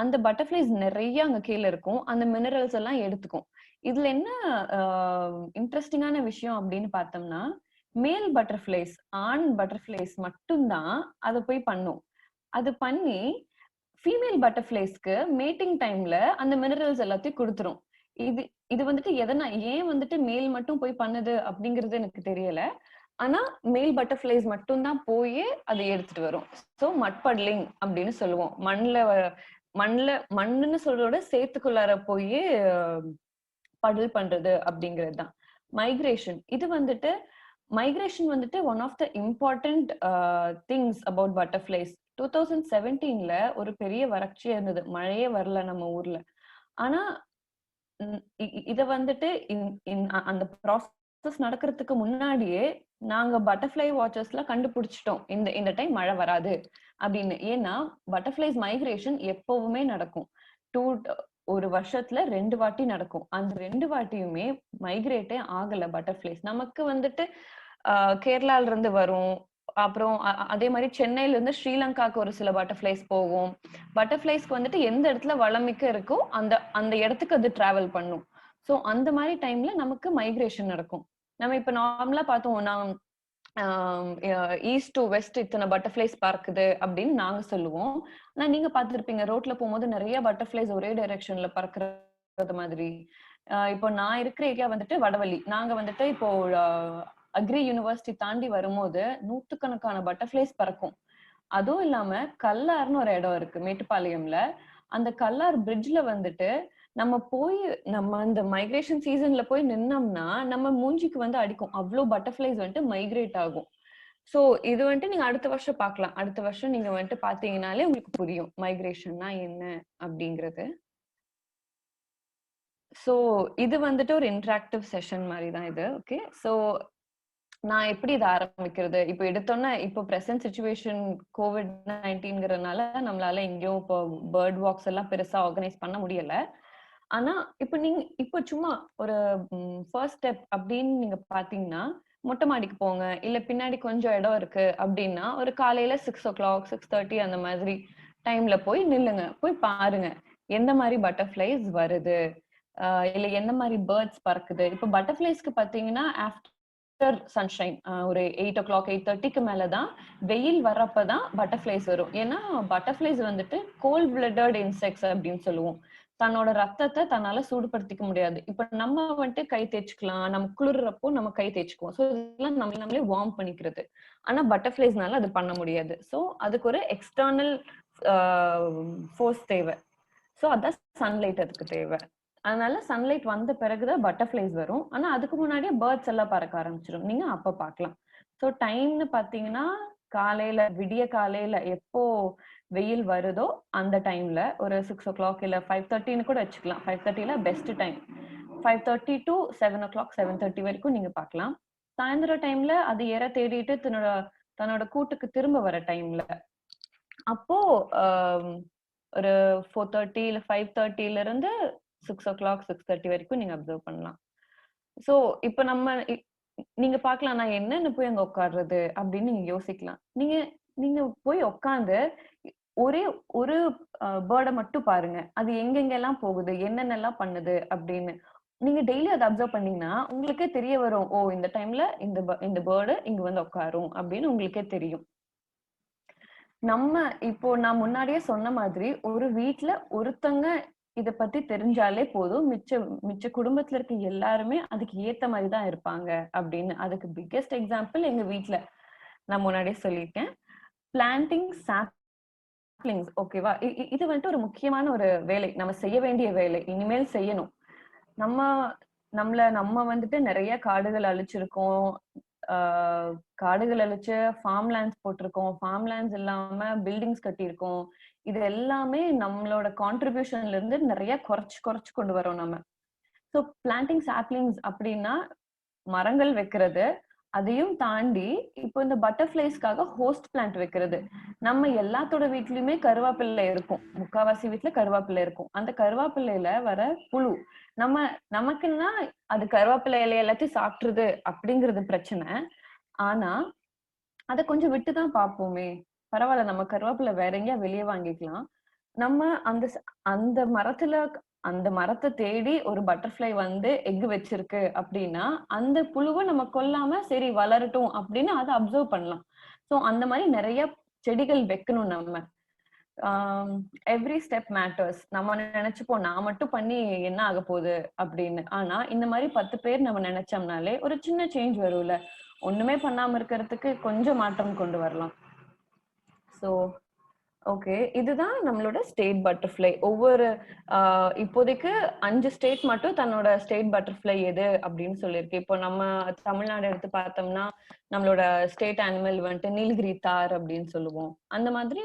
அந்த பட்டர்ஃபிளைஸ் நிறைய அங்க கீழே இருக்கும். அந்த மினரல்ஸ் எல்லாம் எடுத்துக்கும். இதுல என்ன இன்ட்ரெஸ்டிங்கான விஷயம் அப்படின்னு பார்த்தோம்னா, மேல் பட்டர்ஃபிளைஸ், ஆண் பட்டர்ஃபிளைஸ் மட்டும்தான் அதை போய் பண்ணும். அது பண்ணி ஃபீமேல் பட்டர்ஃபிளைஸ்க்கு மேட்டிங் டைம்ல அந்த மினரல்ஸ் எல்லாத்தையும் கொடுத்துரும். இது வந்துட்டு ஏன் வந்துட்டு மேல் மட்டும் போய் பண்ணுது அப்படிங்கிறது எனக்கு தெரியல. ஆனா மேல் பட்டர்ஃபிளைஸ் மட்டும் தான் போய் அதை எடுத்துட்டு வரும். சோ மட்பட்லிங் அப்படின்னு சொல்லுவோம். மண்ணுன்னு சொல்றதோட சேத்துக்குள்ளார போய் படல் பண்றது அப்படிங்கிறது தான் மைக்ரேஷன். மைக்ரேஷன் வந்துட்டு one of the important things about butterflies. 2017ல ஒரு பெரிய வறட்சி இருந்தது. மழையே வரல நம்ம ஊர்ல. ஆனா இத வந்துட்டு அந்த ப்ராசஸ் நடக்கிறதுக்கு முன்னாடியே நாங்க பட்டர்ஃபிளை வாட்சர்ஸ்ல கண்டுபிடிச்சிட்டோம் இந்த டைம் மழை வராது அப்படின்னு. ஏன்னா பட்டர்ஃபிளைஸ் மைக்ரேஷன் எப்பவுமே நடக்கும். ஒரு வருஷத்துல 2 வாட்டி நடக்கும். அந்த 2 வாட்டியுமே மைக்ரேட்டே ஆகல பட்டர்ஃபிளைஸ். நமக்கு வந்துட்டு கேரளால இருந்து வரும். அப்புறம் அதே மாதிரி சென்னையில இருந்து ஸ்ரீலங்காக்கு ஒரு சில பட்டர்ஃபிளைஸ் போகும். பட்டர்ஃபிளைஸ்க்கு வந்துட்டு எந்த இடத்துல வளமிக்க இருக்கோ அந்த இடத்துக்கு அது டிராவல் பண்ணும். சோ அந்த மாதிரி டைம்ல நமக்கு மைக்ரேஷன் நடக்கும். நம்ம இப்ப நார்மலா பார்த்தோம், ஈஸ்ட் டு வெஸ்ட் இத்தனை பட்டர்ஃபிளைஸ் பறக்குது அப்படின்னு நாங்க சொல்லுவோம். ஆனா நீங்க பார்த்திருப்பீங்க, ரோட்ல போகும்போது நிறைய பட்டர்ஃபிளைஸ் ஒரே டைரக்ஷன்ல பறக்குறது மாதிரி. இப்போ நான் இருக்கிற ஏரியா வந்துட்டு வடவள்ளி. நாங்க வந்துட்டு இப்போ அக்ரி யூனிவர்சிட்டி தாண்டி வரும்போது 100கணக்கான பட்டர்ஃபிளைஸ் பறக்கும். அதுவும் இல்லாம கல்லார்னு ஒரு இடம் இருக்கு மேட்டுப்பாளையம்ல. அந்த கல்லார் பிரிட்ஜ்ல வந்துட்டு நம்ம அந்த மைக்ரேஷன் சீசன்ல போய் நின்னோம்னா நம்ம மூஞ்சிக்கு வந்து அடிக்கும். அவ்வளவு பட்டர்ஃபிளைஸ் வந்துட்டு மைக்ரேட் ஆகும். சோ இது வந்துட்டு நீங்க அடுத்த வருஷம் பார்க்கலாம். அடுத்த வருஷம் நீங்க வந்துட்டு பாத்தீங்கன்னாலே உங்களுக்கு புரியும் மைக்ரேஷன்னா என்ன அப்படிங்கிறது. சோ இது வந்துட்டு ஒரு இன்டராக்டிவ் செஷன் மாதிரி தான் இது. ஓகே, சோ நான் எப்படி இதை ஆரம்பிக்கிறது? இப்போ எடுத்தோன்னா இப்போ பிரசன்ட் சிச்சுவேஷன் COVID-19ங்கிறதுனால நம்மளால எங்கேயும் இப்போ பேர்ட் வாக்ஸ் எல்லாம் பெருசா ஆர்கனைஸ் பண்ண முடியல. ஆனா இப்போ நீங்க இப்போ சும்மா ஒரு ஃபர்ஸ்ட் ஸ்டெப் அப்படின்னு நீங்க பாத்தீங்கன்னா, மொட்டை மாடிக்கு போங்க. இல்ல பின்னாடி கொஞ்சம் இடம் இருக்கு அப்படின்னா, ஒரு காலையில 6:00 6:30 அந்த மாதிரி டைம்ல போய் நில்லுங்க. போய் பாருங்க. எந்த மாதிரி பட்டர்ஃப்ளைஸ் வருது? இல்ல எந்த மாதிரி பேர்ட்ஸ் பறக்குது? இப்போ பட்டர்ஃப்ளைஸ்க்கு பாத்தீங்கன்னா ஆஃப்டர் சன்ஷைன் ஒரு 8:00 8:30க்கு மேலதான் வெயில் வர்றப்பதான் பட்டர்ஃப்ளைஸ் வரும். ஏன்னா பட்டர்ஃப்ளைஸ் வந்துட்டு கோல்ட் பிளட்டட் இன்செக்ட்ஸ் அப்படின்னு சொல்லுவோம். தன்னோட ரத்தத்தை தன்னால சூடுபடுத்திக்க முடியாது. இப்ப நம்ம வந்துட்டு கை தேய்ச்சிக்கலாம், நம்ம குளிர்றப்போ நம்ம கை தேய்ச்சிக்குவோம். சோ இதெல்லாம் நம்மளே வார்ம் பண்ணிக்கிறது. ஆனா பட்டர்ஃப்ளைஸ்னால அது பண்ண முடியாது. சோ அதுக்கு ஒரு எக்ஸ்டர்னல் ஃபோர்ஸ் தேவை. சோ அதான் சன்லைட் அதுக்கு தேவை. அதனால சன்லைட் வந்த பிறகுதான் பட்டர்ஃப்ளைஸ் வரும். ஆனா அதுக்கு முன்னாடியே பேர்ட்ஸ் எல்லாம் பறக்க ஆரம்பிச்சிடும். நீங்க அப்ப பார்க்கலாம். சோ டைம்னு பாத்தீங்கன்னா காலையில விடிய காலையில எப்போ வெயில் வருதோ அந்த டைம்ல ஒரு 6:00 இல்ல 5:30ன்னு கூட வச்சுக்கலாம். 5:30ல பெஸ்ட் டைம். 5:30 to 7:00 7:30 வரைக்கும் நீங்க பார்க்கலாம். சாயந்தரம் டைம்ல அது இரை தேடிட்டு தன்னோட கூட்டுக்கு திரும்ப வர டைம்ல அப்போ ஒரு 4:30 இல்ல 5:30ல இருந்து 6:00 6:30 வரைக்கும் நீங்க அப்சர்வ் பண்ணலாம். சோ இப்ப நீங்க பார்க்கலாம், நான் என்னன்னு போய் அங்க உட்கார்றது அப்படின்னு நீங்க யோசிக்கலாம். நீங்க நீங்க போய் உட்கார்ந்து ஒரே ஒரு பேர்டை மட்டும் பாருங்க. அது எங்கெங்கெல்லாம் போகுது, என்னென்னலாம் பண்ணுது அப்படின்னு. நீங்க டெய்லி அதை அப்சர்வ் பண்ணீங்கன்னா உங்களுக்கே தெரிய வரும். ஓ இந்த டைம்ல இந்த பேர்டு இங்க வந்து உட்காரும் அப்படின்னு உங்களுக்கே தெரியும். இப்போ நான் முன்னாடியே சொன்ன மாதிரி ஒரு வீட்ல ஒருத்தங்க இத பத்தி தெரிஞ்சாலே போதும், மிச்ச குடும்பத்துல இருக்க எல்லாருமே அதுக்கு ஏத்த மாதிரிதான் இருப்பாங்க அப்படின்னு. அதுக்கு பிக்கெஸ்ட் எக்ஸாம்பிள் எங்க வீட்ல நான் முன்னாடியே சொல்லியிருக்கேன். Planting saplings. ஓகேவா? இது வந்துட்டு ஒரு முக்கியமான ஒரு வேலை, நம்ம செய்ய வேண்டிய வேலை, இனிமேல் செய்யணும். நம்ம வந்துட்டு நிறைய காடுகள் அழிச்சிருக்கோம். காடுகள் அழிச்சு ஃபார்ம் லேண்ட்ஸ் போட்டிருக்கோம். ஃபார்ம் லேண்ட்ஸ் இல்லாம பில்டிங்ஸ் கட்டியிருக்கோம். இது எல்லாமே நம்மளோட கான்ட்ரிபியூஷன்ல இருந்து நிறைய குறைச்சு கொண்டு வரோம் நம்ம. ஸோ பிளான்டிங் சாப்லிங்ஸ் அப்படின்னா மரங்கள் வைக்கிறது. அதையும் தாண்டி இப்போ இந்த பட்டர்ஃப்ளைஸ்க்காக ஹோஸ்ட் பிளான்ட் வைக்கிறது. நம்ம எல்லாத்தோட வீட்லயுமே கருவேப்பிள்ளை இருக்கும். முக்காவாசி வீட்டுல கருவேப்பிள்ளை இருக்கும். அந்த கருவேப்பிள்ளையில வர புழு நமக்குன்னா அது கருவேப்பிள்ளை இலைய எல்லாத்தையும் சாப்பிட்டுருது அப்படிங்கிறது பிரச்சனை. ஆனா அத கொஞ்சம் விட்டுதான் பார்ப்போமே. பரவாயில்ல, நம்ம கருவேப்பிள்ளை வேற எங்கேயா வெளியே வாங்கிக்கலாம். நம்ம அந்த மரத்தை தேடி ஒரு பட்டர்ஃப்ளை வந்து எக் வச்சிருக்கு அப்படின்னா அந்த புழுவை நம்ம கொல்லாம சரி வளரட்டும் அப்படின்னு அதை அப்சர்வ் பண்ணலாம். சோ அந்த மாதிரி நிறைய செடிகள் வைக்கணும் நம்ம. Every step matters. நம்ம நினைச்சுப்போம் நான் மட்டும் பண்ணி என்ன ஆக போகுது அப்படின்னு. ஆனா இந்த மாதிரி 10 பேர் நம்ம நினைச்சோம்னாலே ஒரு சின்ன சேஞ்ச் வரும்ல. ஒண்ணுமே பண்ணாம இருக்கிறதுக்கு கொஞ்சம் மாற்றம் கொண்டு வரலாம். சோ ஓகே, இதுதான் நம்மளோட ஸ்டேட் பட்டர்ஃப்ளை. இப்போதைக்கு 5 ஸ்டேட் மட்டும் தன்னோட ஸ்டேட் பட்டர்ஃப்ளை எது அப்படின்னு சொல்லியிருக்கு. இப்போ நம்ம தமிழ்நாடு எடுத்து பார்த்தோம்னா நம்மளோட ஸ்டேட் அனிமல் வந்துட்டு நீலகிரி தார் அப்படின்னு சொல்லுவோம். அந்த மாதிரி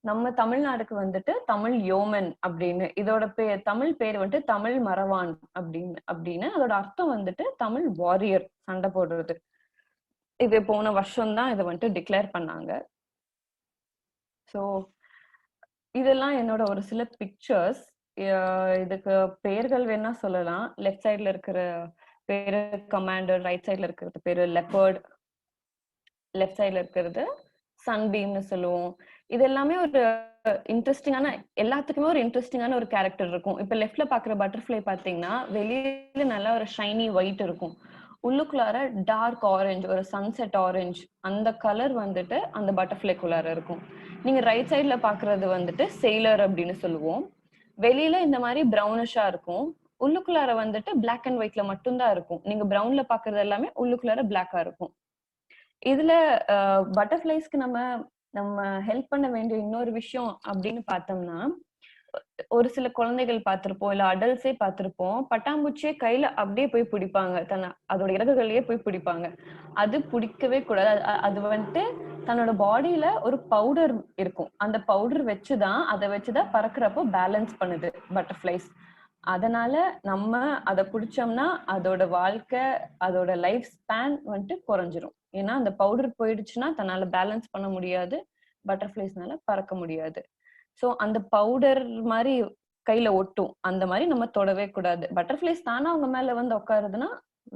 நம்ம தமிழ்நாடுக்கு வந்துட்டு தமிழ் யோமன் அப்படின்னு, இதோட தமிழ் பேர் வந்துட்டு தமிழ் மரவான் அப்படின்னு அதோட அர்த்தம் வந்துட்டு தமிழ் வாரியர், சண்டை போடுறது. இது போன வருஷம் தான் இதை வந்துட்டு டிக்ளேர் பண்ணாங்க. ஸோ இதெல்லாம் என்னோட ஒரு சில பிக்சர்ஸ். இதுக்கு பெயர்கள் வேணா சொல்லலாம். லெஃப்ட் சைட்ல இருக்கிற பேரு கமாண்டர், ரைட் சைட்ல இருக்கிறது பேரு லெப்பர்ட், லெஃப்ட் சைட்ல இருக்கிறது சன்பீம்னு சொல்லுவோம். இது எல்லாமே ஒரு இன்ட்ரெஸ்டிங்கான, எல்லாத்துக்குமே ஒரு இன்ட்ரெஸ்டிங்கான ஒரு கேரக்டர் இருக்கும். இப்ப லெஃப்ட்ல பாக்குற பட்டர்ஃப்ளை பாத்தீங்கன்னா வெளியில நல்லா ஒரு ஷைனி ஒயிட் இருக்கும். உள்ளுக்குள்ளார டார்க் ஆரஞ்சு, ஒரு சன்செட் ஆரஞ்சு, அந்த கலர் வந்துட்டு அந்த பட்டர்ஃப்ளைக்குள்ளார இருக்கும். நீங்க ரைட் சைட்ல பாக்குறது வந்துட்டு செயிலர் அப்படின்னு சொல்லுவோம். வெளியில இந்த மாதிரி ப்ரௌனிஷா இருக்கும். உள்ளுக்குள்ளார வந்துட்டு பிளாக் அண்ட் ஒயிட்ல மட்டும்தான் இருக்கும். நீங்க ப்ரௌன்ல பாக்குறது எல்லாமே உள்ளுக்குள்ளார பிளாக்கா இருக்கும். இதுல பட்டர்ஃப்ளைஸ்க்கு நம்ம ஹெல்ப் பண்ண வேண்டிய இன்னொரு விஷயம் அப்படின்னு பார்த்தோம்னா, ஒரு சில குழந்தைகள் பார்த்திருப்போம், இல்ல அடல்ட்ஸே பார்த்திருப்போம். பட்டாம்பூச்சியை கையில அப்படியே போய் பிடிப்பாங்க. அதோட இறகுகளையே போய் பிடிப்பாங்க. அது பிடிக்கவே கூடாது. அது வந்துட்டு தன்னோட பாடியில ஒரு பவுடர் இருக்கும். அந்த பவுடர் வச்சுதான் அதை வச்சுதான் பறக்கிறப்போ பேலன்ஸ் பண்ணுது பட்டர்ஃபிளைஸ். அதனால நம்ம அதை பிடிச்சோம்னா அதோட வாழ்க்கை, அதோட லைஃப் ஸ்பேன் வந்துட்டு குறைஞ்சிரும். ஏன்னா அந்த பவுடர் போயிடுச்சுன்னா தன்னால பேலன்ஸ் பண்ண முடியாது, பட்டர்ஃபிளைஸ்னால பறக்க முடியாது. சோ அந்த பவுடர் மாதிரி கையில ஒட்டும். அந்த மாதிரி நம்ம தொடவே கூடாது. பட்டர்ஃபிளைஸ் தானா அவங்க மேல வந்து உட்காருதுன்னா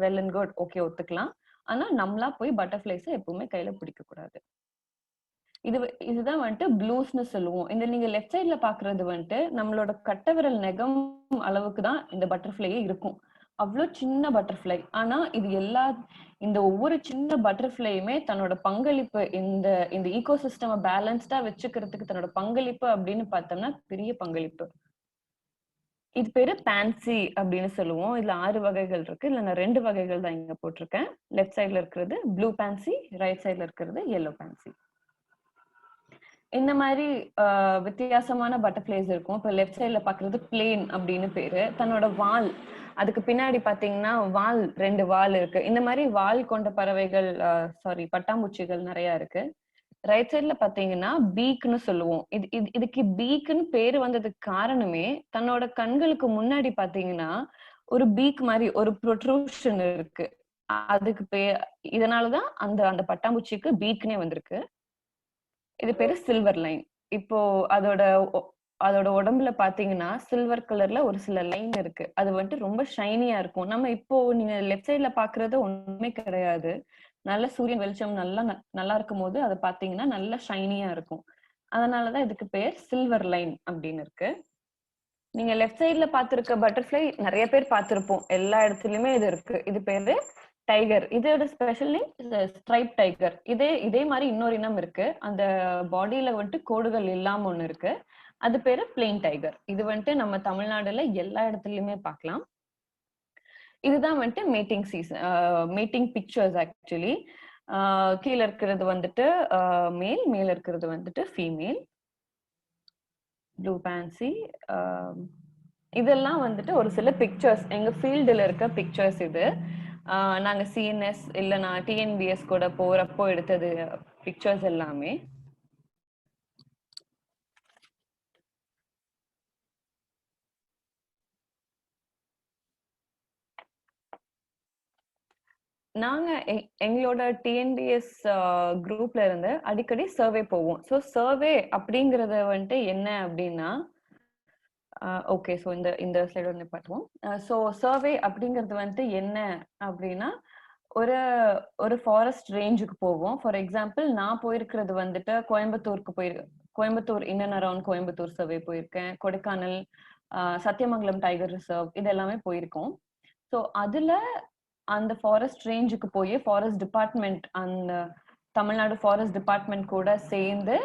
வெல் அண்ட் குட், ஓகே, ஒத்துக்கலாம். ஆனா நம்மளா போய் பட்டர்ஃபிளைஸை எப்பவுமே கையில பிடிக்க கூடாது. இதுதான் வந்துட்டு ப்ளூஸ்னு சொல்லுவோம். இந்த நீங்க லெஃப்ட் சைட்ல பாக்குறது வந்துட்டு நம்மளோட கட்டை விரல் நகம் அளவுக்கு தான் இந்த பட்டர்ஃபிளையே இருக்கும். அவ்வளோ சின்ன பட்டர்ஃபிளை. ஆனா இந்த ஒவ்வொரு சின்ன பட்டர்ஃபிளையுமே தன்னோட பங்களிப்பு இந்த இந்த ஈகோசிஸ்டம் பேலன்ஸ்டா வச்சுக்கிறதுக்கு தன்னோட பங்களிப்பு அப்படின்னு பார்த்தோம்னா பெரிய பங்களிப்பு. இது பேரு பான்சி அப்படின்னு சொல்லுவோம். இதுல 6 வகைகள் இருக்கு. இதுல நான் 2 வகைகள் தான் இங்க போட்டிருக்கேன். லெஃப்ட் சைட்ல இருக்கிறது ப்ளூ பான்சி, ரைட் சைட்ல இருக்கிறது yellow பான்சி. இந்த மாதிரி வித்தியாசமான பட்டர்ஃபிளைஸ் இருக்கும். இப்போ லெஃப்ட் சைட்ல பாக்குறது பிளேன் அப்படின்னு பேரு. தன்னோட வால், அதுக்கு பின்னாடி பாத்தீங்கன்னா வால், 2 வால் இருக்கு. இந்த மாதிரி வால் கொண்ட பறவைகள், பட்டாம்பூச்சிகள் நிறைய இருக்கு. ரைட் சைட்ல பாத்தீங்கன்னா பீக்னு சொல்லுவோம். இதுக்கு பீக்னு பேரு வந்ததுக்கு காரணமே தன்னோட கண்களுக்கு முன்னாடி பாத்தீங்கன்னா ஒரு பீக் மாதிரி ஒரு ப்ரொட்ரூஷன் இருக்கு. அதுக்கு இதனாலதான் அந்த பட்டாம்பூச்சிக்கு பீக்னே வந்திருக்கு. இது பேரு சில்வர் லைன். இப்போ அதோட உடம்புல பாத்தீங்கன்னா சில்வர் கலர்ல ஒரு சில லைன் இருக்கு. அது வந்துட்டு ரொம்ப ஷைனியா இருக்கும். நம்ம இப்போ நீங்க லெஃப்ட் சைட்ல பாக்குறது ஒண்ணுமே கிடையாது. நல்ல சூரியன் வெளிச்சம் நல்லா இருக்கும் போது அதை பாத்தீங்கன்னா நல்ல ஷைனியா இருக்கும். அதனாலதான் இதுக்கு பேர் சில்வர் லைன் அப்படின்னு இருக்கு. நீங்க லெஃப்ட் சைட்ல பாத்திருக்க பட்டர்ஃபிளை நிறைய பேர் பார்த்திருப்போம். எல்லா இடத்துலயுமே இது இருக்கு. இது பேரு டைகர். இதோட ஸ்பெஷலி ஸ்ட்ரைப் டைகர். இதே மாதிரி இன்னொரு இனம் இருக்கு. அந்த பாடியில வந்துட்டு கோடுகள் இல்லாம ஒண்ணு இருக்கு. அது பேரு பிளெயின் டைகர். இது வந்துட்டு நம்ம தமிழ்நாடுல எல்லா இடத்துலயுமே பார்க்கலாம். இதுதான் வந்துட்டு மீட்டிங் பிக்சர்ஸ். ஆக்சுவலி கீழே இருக்கிறது வந்துட்டு மேல், மேல இருக்கிறது வந்துட்டு ஃபீமேல். Blue Ponzi. இதெல்லாம் வந்துட்டு ஒரு சில பிக்சர்ஸ், எங்க ஃபீல்டுல இருக்க பிக்சர்ஸ். இது நாங்க சிஎன்எஸ் இல்ல நான் டிஎன்பிஎஸ் கூட போறப்போ எடுத்தது பிக்சர்ஸ் எல்லாமே. நாங்க எங்களோட டிஎன்பிஎஸ் குரூப்ல இருந்து அடிக்கடி சர்வே போவோம். ஸோ சர்வே அப்படிங்கறத வந்துட்டு என்ன அப்படின்னா, ஓகே, ஸோ இந்த ஸ்லைட் வந்து பார்த்துவோம். ஸோ சர்வே அப்படிங்கிறது வந்துட்டு என்ன அப்படின்னா, ஒரு ஃபாரஸ்ட் ரேஞ்சுக்கு போவோம். ஃபார் எக்ஸாம்பிள் நான் போயிருக்கிறது வந்துட்டு Coimbatore in and around Coimbatore survey போயிருக்கேன். கொடைக்கானல், சத்தியமங்கலம் டைகர் ரிசர்வ், இது எல்லாமே போயிருக்கோம். ஸோ அதுல அந்த ஃபாரஸ்ட் ரேஞ்சுக்கு போய் ஃபாரஸ்ட் டிபார்ட்மெண்ட், அந்த தமிழ்நாடு ஃபாரஸ்ட் டிபார்ட்மெண்ட் கூட சேர்ந்து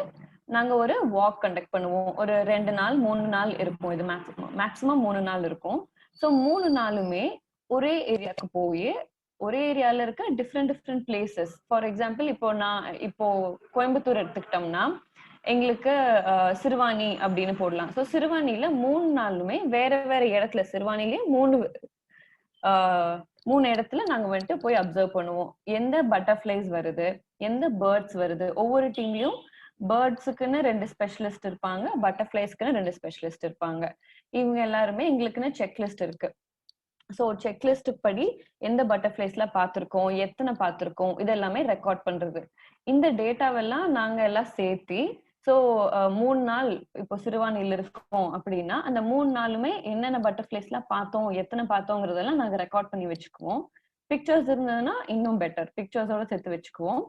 நாங்க ஒரு வாக் கண்டக்ட் பண்ணுவோம். ஒரு 2 நாள் 3 நாள் இருக்கும். இது மேக்ஸிமம் 3 நாள் இருக்கும். ஸோ 3 நாளுமே ஒரே ஏரியாவுக்கு போய் ஒரே ஏரியால இருக்க டிஃப்ரெண்ட் பிளேசஸ். ஃபார் எக்ஸாம்பிள் இப்போ கோயம்புத்தூர் எடுத்துக்கிட்டோம்னா எங்களுக்கு சிறுவாணி அப்படின்னு போடலாம். ஸோ சிறுவாணியில 3 நாளுமே வேற வேற இடத்துல, சிறுவாணிலேயே 3 இடத்துல நாங்க வந்துட்டு போய் அப்சர்வ் பண்ணுவோம். எந்த பட்டர்ஃபிளைஸ் வருது, எந்த பேர்ட்ஸ் வருது. ஒவ்வொரு டீம்லயும் பேர்ட்ஸுக்குன்னு 2 ஸ்பெஷலிஸ்ட் இருப்பாங்க, பட்டர்ஃபிளைஸ்க்குன்னு 2 ஸ்பெஷலிஸ்ட் இருப்பாங்க. இவங்க எல்லாருமே எங்களுக்குன்னு செக்லிஸ்ட் இருக்கு. ஸோ செக்லிஸ்ட் படி எந்த பட்டர்ஃபிளைஸ்லாம் பார்த்திருக்கோம், எத்தனை பார்த்திருக்கோம், இதெல்லாமே ரெக்கார்ட் பண்றது. இந்த டேட்டாவெல்லாம் நாங்க எல்லாம் சேர்த்தி, ஸோ 3 நாள் இப்போ சிறுவாணியில் இருக்கோம் அப்படின்னா அந்த 3 நாளுமே என்னென்ன பட்டர்ஃபிளைஸ்லாம் பார்த்தோம், எத்தனை பார்த்தோங்கிறதெல்லாம் நாங்க ரெக்கார்ட் பண்ணி வச்சுக்குவோம். பிக்சர்ஸ் இருந்ததுன்னா இன்னும் பெட்டர், பிக்சர்ஸோட சேர்த்து வச்சுக்குவோம்.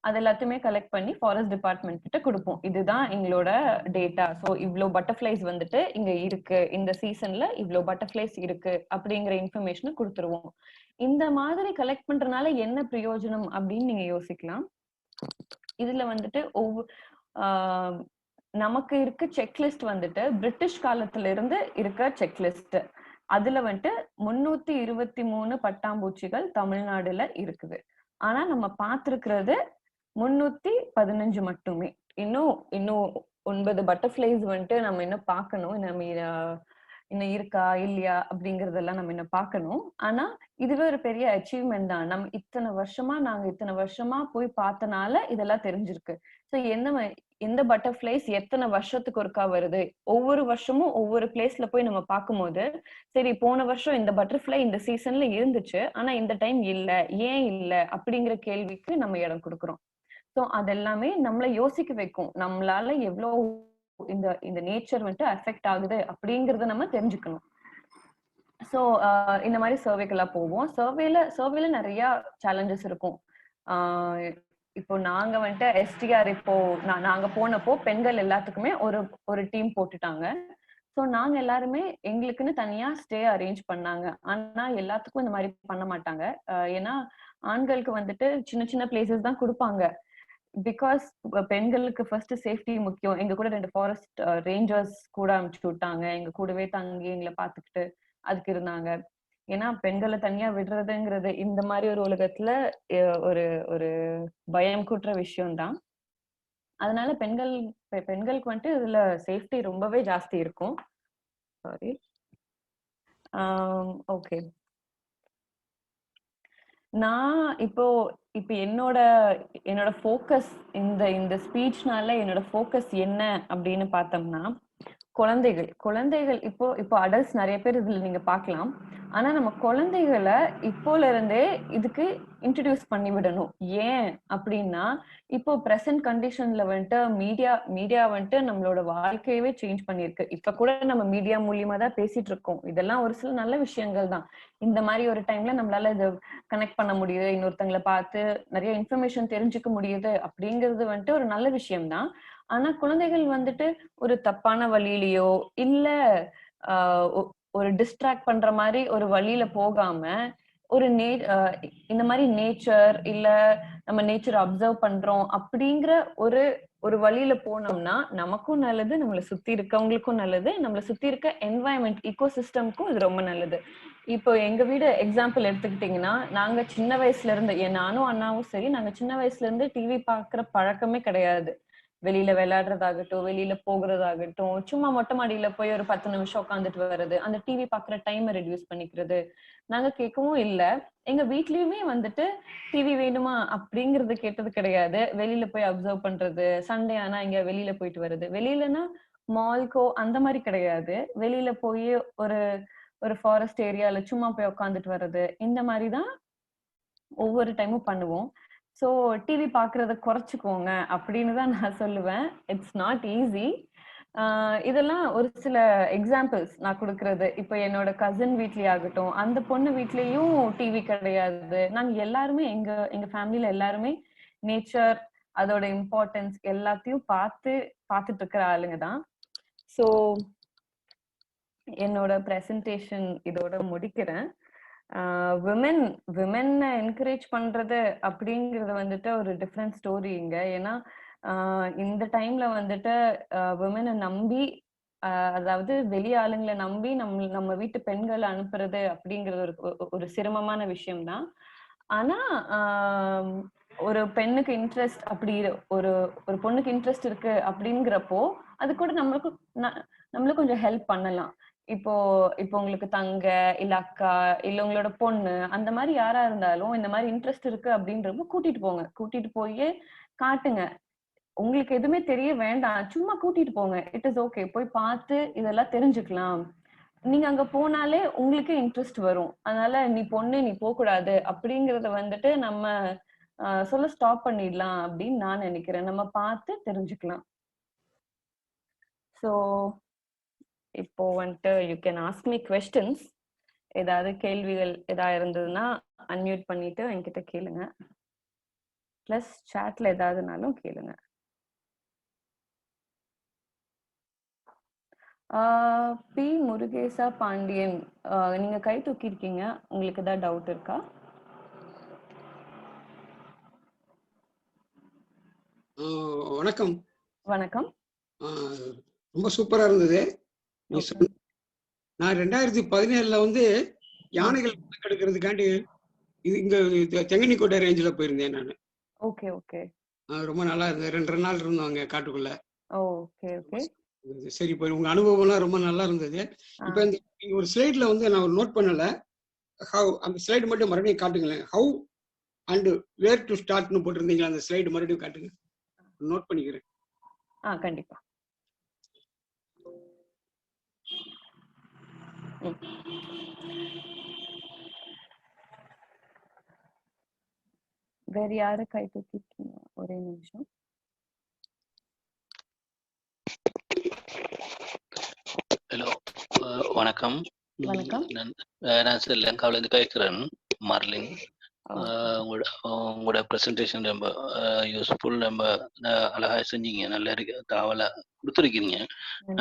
அது எல்லாத்தையுமே கலெக்ட் பண்ணி ஃபாரஸ்ட் டிபார்ட்மெண்ட் கிட்ட கொடுப்போம். இதுதான் எங்களோட டேட்டா. ஸோ இவ்வளோ பட்டர்ஃபிளைஸ் வந்துட்டு இங்க இருக்கு, இந்த சீசன்ல இவ்வளோ பட்டர்ஃபிளைஸ் இருக்கு அப்படிங்கிற இன்ஃபர்மேஷனை கொடுத்துருவோம். இந்த மாதிரி கலெக்ட் பண்றதுனால என்ன பிரயோஜனம் அப்படின்னு நீங்க யோசிக்கலாம். இதுல வந்துட்டு நமக்கு இருக்க செக்லிஸ்ட் வந்துட்டு பிரிட்டிஷ் காலத்துல இருந்து இருக்க செக்லிஸ்ட். அதுல வந்துட்டு 323 பட்டாம்பூச்சிகள் தமிழ்நாடுல இருக்குது. ஆனா நம்ம பார்த்திருக்கிறது 315 மட்டுமே. இன்னும் 9 பட்டர்ஃப்ளைஸ் வந்துட்டு நம்ம இன்னும் பார்க்கணும். நம்ம இன்னும் இருக்கா இல்லையா அப்படிங்கறதெல்லாம் நம்ம இன்னும் பார்க்கணும். ஆனா இதுவே ஒரு பெரிய அச்சீவ்மெண்ட் தான். நம்ம நாங்க இத்தனை வருஷமா போய் பார்த்தனால இதெல்லாம் தெரிஞ்சிருக்கு. ஸோ எந்த பட்டர்ஃப்ளைஸ் எத்தனை வருஷத்துக்கு ஒருக்கா வருது, ஒவ்வொரு வருஷமும் ஒவ்வொரு பிளேஸ்ல போய் நம்ம பார்க்கும்போது, சரி போன வருஷம் இந்த பட்டர்ஃப்ளை இந்த சீசன்ல இருந்துச்சு, ஆனா இந்த டைம் இல்ல, ஏன் இல்ல அப்படிங்கிற கேள்விக்கு நம்ம இடம் கொடுக்கிறோம். ஸோ அதெல்லாமே நம்மள யோசிக்க வைக்கும். நம்மளால எவ்வளவு இந்த நேச்சர் வந்துட்டு அஃபெக்ட் ஆகுது அப்படிங்கறத நம்ம தெரிஞ்சுக்கணும். ஸோ இந்த மாதிரி சர்வேக்கெல்லாம் போவோம். சர்வேல நிறைய சேலஞ்சஸ் இருக்கும். இப்போ நாங்க வந்துட்டு எஸ்டிஆர் இப்போ நாங்க போனப்போ பெண்கள் எல்லாத்துக்குமே ஒரு டீம் போட்டுட்டாங்க. ஸோ நாங்க எல்லாருமே எங்களுக்குன்னு தனியா ஸ்டே அரேஞ்ச் பண்ணாங்க. ஆனா எல்லாத்துக்கும் இந்த மாதிரி பண்ண மாட்டாங்க. ஏன்னா ஆண்களுக்கு வந்துட்டு சின்ன சின்ன பிளேசஸ் தான் கொடுப்பாங்க. பிகாஸ் பெண்களுக்கு ஃபர்ஸ்ட் சேஃப்டி முக்கியம். எங்க கூட 2 ஃபாரஸ்ட் ரேஞ்சர்ஸ் கூட அனுப்பிச்சு விட்டாங்க. எங்க கூடவே தங்கி எங்களை பாத்துக்கிட்டு அதுக்கு இருந்தாங்க. ஏன்னா பெண்களை தனியா விடுறதுங்கிறது இந்த மாதிரி ஒரு உலகத்துல ஒரு ஒரு பயம் கூட்டுற விஷயம்தான். அதனால பெண்களுக்கு வந்துட்டு இதுல சேஃப்டி ரொம்பவே ஜாஸ்தி இருக்கும். சாரி. ஓகே. நான் இப்போ என்னோட ஃபோக்கஸ் இந்த ஸ்பீச்னால என்னோட ஃபோக்கஸ் என்ன அப்படின்னு பார்த்தோம்னா, குழந்தைகள் இப்போ அடல்ட்ஸ் நிறைய பேர் இதுல நீங்க பார்க்கலாம். ஆனா நம்ம குழந்தைகளை இப்போல இருந்தே இதுக்கு இன்ட்ரடியூஸ் பண்ணி விடணும். ஏன் அப்படின்னா, இப்போ பிரசன்ட் கண்டிஷன்ல வந்துட்டு மீடியா வந்துட்டு நம்மளோட வாழ்க்கையவே சேஞ்ச் பண்ணிருக்கு. இப்ப கூட நம்ம மீடியா மூலியமா தான் பேசிட்டு இருக்கோம். இதெல்லாம் ஒரு சில நல்ல விஷயங்கள் தான். இந்த மாதிரி ஒரு டைம்ல நம்மளால இதை கனெக்ட் பண்ண முடியுது, இன்னொருத்தங்களை பார்த்து நிறைய இன்ஃபர்மேஷன் தெரிஞ்சுக்க முடியுது அப்படிங்கிறது வந்துட்டு ஒரு நல்ல விஷயம்தான். ஆனா குழந்தைகள் வந்துட்டு ஒரு தப்பான வழியிலயோ இல்ல ஒரு டிஸ்ட்ராக்ட் பண்ற மாதிரி ஒரு வழியில போகாம ஒரு இந்த மாதிரி நேச்சர் இல்ல நம்ம நேச்சர் அப்சர்வ் பண்றோம் அப்படிங்கிற ஒரு வழியில போனோம்னா நமக்கும் நல்லது, நம்மளை சுத்தி இருக்கவங்களுக்கும் நல்லது, நம்மளை சுத்தி இருக்க என்வாயன்மெண்ட் ஈகோசிஸ்டம்க்கும் இது ரொம்ப நல்லது. இப்போ எங்க வீடு எக்ஸாம்பிள் எடுத்துக்கிட்டீங்கன்னா, நாங்க சின்ன வயசுல இருந்து நானும் அண்ணாவும் சரி, நாங்க சின்ன வயசுல இருந்து டிவி பாக்குற பழக்கமே கிடையாது. வெளியில விளையாடுறதாகட்டும், வெளியில போகிறதாகட்டும், சும்மா மொட்டை மாடியில போய் ஒரு 10 நிமிஷம் உட்காந்துட்டு வர்றது, அந்த டிவி பாக்குற டைமை ரெடியூஸ் பண்ணிக்கிறது நாங்க கேட்கவும் இல்ல. எங்க வீட்லயுமே வந்துட்டு டிவி வேணுமா அப்படிங்கறது கேட்டது கிடையாது. வெளியில போய் அப்சர்வ் பண்றது, சண்டே ஆனா இங்க வெளியில போயிட்டு வருது. வெளியிலனா மால்கோ அந்த மாதிரி கிடையாது. வெளியில போய் ஒரு ஒரு ஃபாரஸ்ட் ஏரியால சும்மா போய் உட்காந்துட்டு வர்றது, இந்த மாதிரிதான் ஒவ்வொரு டைமும் பண்ணுவோம். ஸோ டிவி பாக்குறத குறைச்சுக்கோங்க அப்படின்னு தான் நான் சொல்லுவேன். It's not easy. இதெல்லாம் ஒரு சில எக்ஸாம்பிள்ஸ் நான் கொடுக்கறது. இப்போ என்னோட கசின் வீட்லயே ஆகட்டும், அந்த பொண்ணு வீட்லயும் டிவி கிடையாது. நாங்க எல்லாருமே எங்க ஃபேமிலியில எல்லாருமே நேச்சர் அதோட இம்பார்ட்டன்ஸ் எல்லாத்தையும் பார்த்துட்டு இருக்கிற ஆளுங்க தான். ஸோ என்னோட பிரசன்டேஷன் இதோட முடிக்கிறேன். விமென் என்கரேஜ் பண்றது அப்படிங்கறது வந்துட்டு ஒரு டிஃப்ரெண்ட் ஸ்டோரிங்க. ஏன்னா இந்த டைம்ல வந்துட்டு விமெனை நம்பி அதாவது வெளி ஆளுங்களை நம்பி நம்ம வீட்டு பெண்களை அனுப்புறது அப்படிங்கிறது ஒரு சிரமமான விஷயம்தான். ஆனா ஒரு பெண்ணுக்கு இன்ட்ரெஸ்ட் அப்படி ஒரு ஒரு பொண்ணுக்கு இன்ட்ரெஸ்ட் இருக்கு அப்படிங்கிறப்போ அது கூட நம்மளுக்கு கொஞ்சம் ஹெல்ப் பண்ணலாம். இப்போ உங்களுக்கு தங்க இல்ல அக்கா இல்ல உங்களோட பொண்ணு அந்த மாதிரி யாரா இருந்தாலும் இந்த மாதிரி இன்ட்ரெஸ்ட் இருக்கு அப்படின்றப்போ கூட்டிட்டு போய் காட்டுங்க. உங்களுக்கு எதுவுமே தெரிய வேண்டாம், சும்மா கூட்டிட்டு போங்க. It is okay. போய் பார்த்து இதெல்லாம் தெரிஞ்சுக்கலாம். நீங்க அங்க போனாலே உங்களுக்கே இன்ட்ரெஸ்ட் வரும். அதனால நீ பொண்ணு நீ போக கூடாது அப்படிங்கறத வந்துட்டு நம்ம சொல்ல ஸ்டாப் பண்ணிடலாம் அப்படின்னு நான் நினைக்கிறேன். நம்ம பார்த்து தெரிஞ்சுக்கலாம். ஸோ இப்போ வந்துட்டு யூ கேன் ஆஸ்க் மீ குவெஸ்டன்ஸ். ஏதாவது கேள்விகள் ஏதாவது இருந்ததுன்னா அன்மியூட் பண்ணிட்டு என்கிட்ட கேளுங்க. பிளஸ் சாட்ல ஏதாவதுனாலும் கேளுங்க. பி முருகேசா பாண்டியன், நீங்க கை தூக்கி இருக்கீங்க. உங்களுக்கு ஏதாவது டவுட் இருக்கா? வணக்கம். வணக்கம். ரொம்ப சூப்பரா இருந்தது. நான் 2017 வந்து யானைகள் கெடுக்கிறதுக்காண்டி இங்க தெங்கனிக்கோட்டை ரேஞ்சில போயிருந்தேன் நான். Okay okay. ரொம்ப நல்லா இருந்தது. 2 நாள் இருந்தோம் அங்க காட்டுக்குள்ள. Okay okay. சரி, இப்போ உங்க அனுபவம்லாம் ரொம்ப நல்லா இருந்தது. இப்போ இந்த நீங்க ஒரு ஸ்லைட்ல வந்து நான் நோட் பண்ணல. ஹவ் அந்த ஸ்லைடு மட்டும் மறுபடியும் காட்டுங்களேன். ஹவ் அண்ட் வேர் டு ஸ்டார்ட்னு போட்டிருந்தீங்களா, அந்த ஸ்லைடு மறுபடியும் காட்டுங்க. நோட் பண்ணிக்கிறேன். கண்டிப்பா. வேற யாரு கை தூக்கிட்டீங்க? ஒரே நிமிஷம். ஹலோ, வணக்கம். வணக்கம். நான் ஸ்ரீலங்காவில இருந்து கேட்கிறேன், மார்லின். உங்களோட ப்ரெசன்டேஷன் ரொம்ப யூஸ்ஃபுல், ரொம்ப அழகா செஞ்சீங்க, நல்ல தகவலை கொடுத்துருக்கீங்க.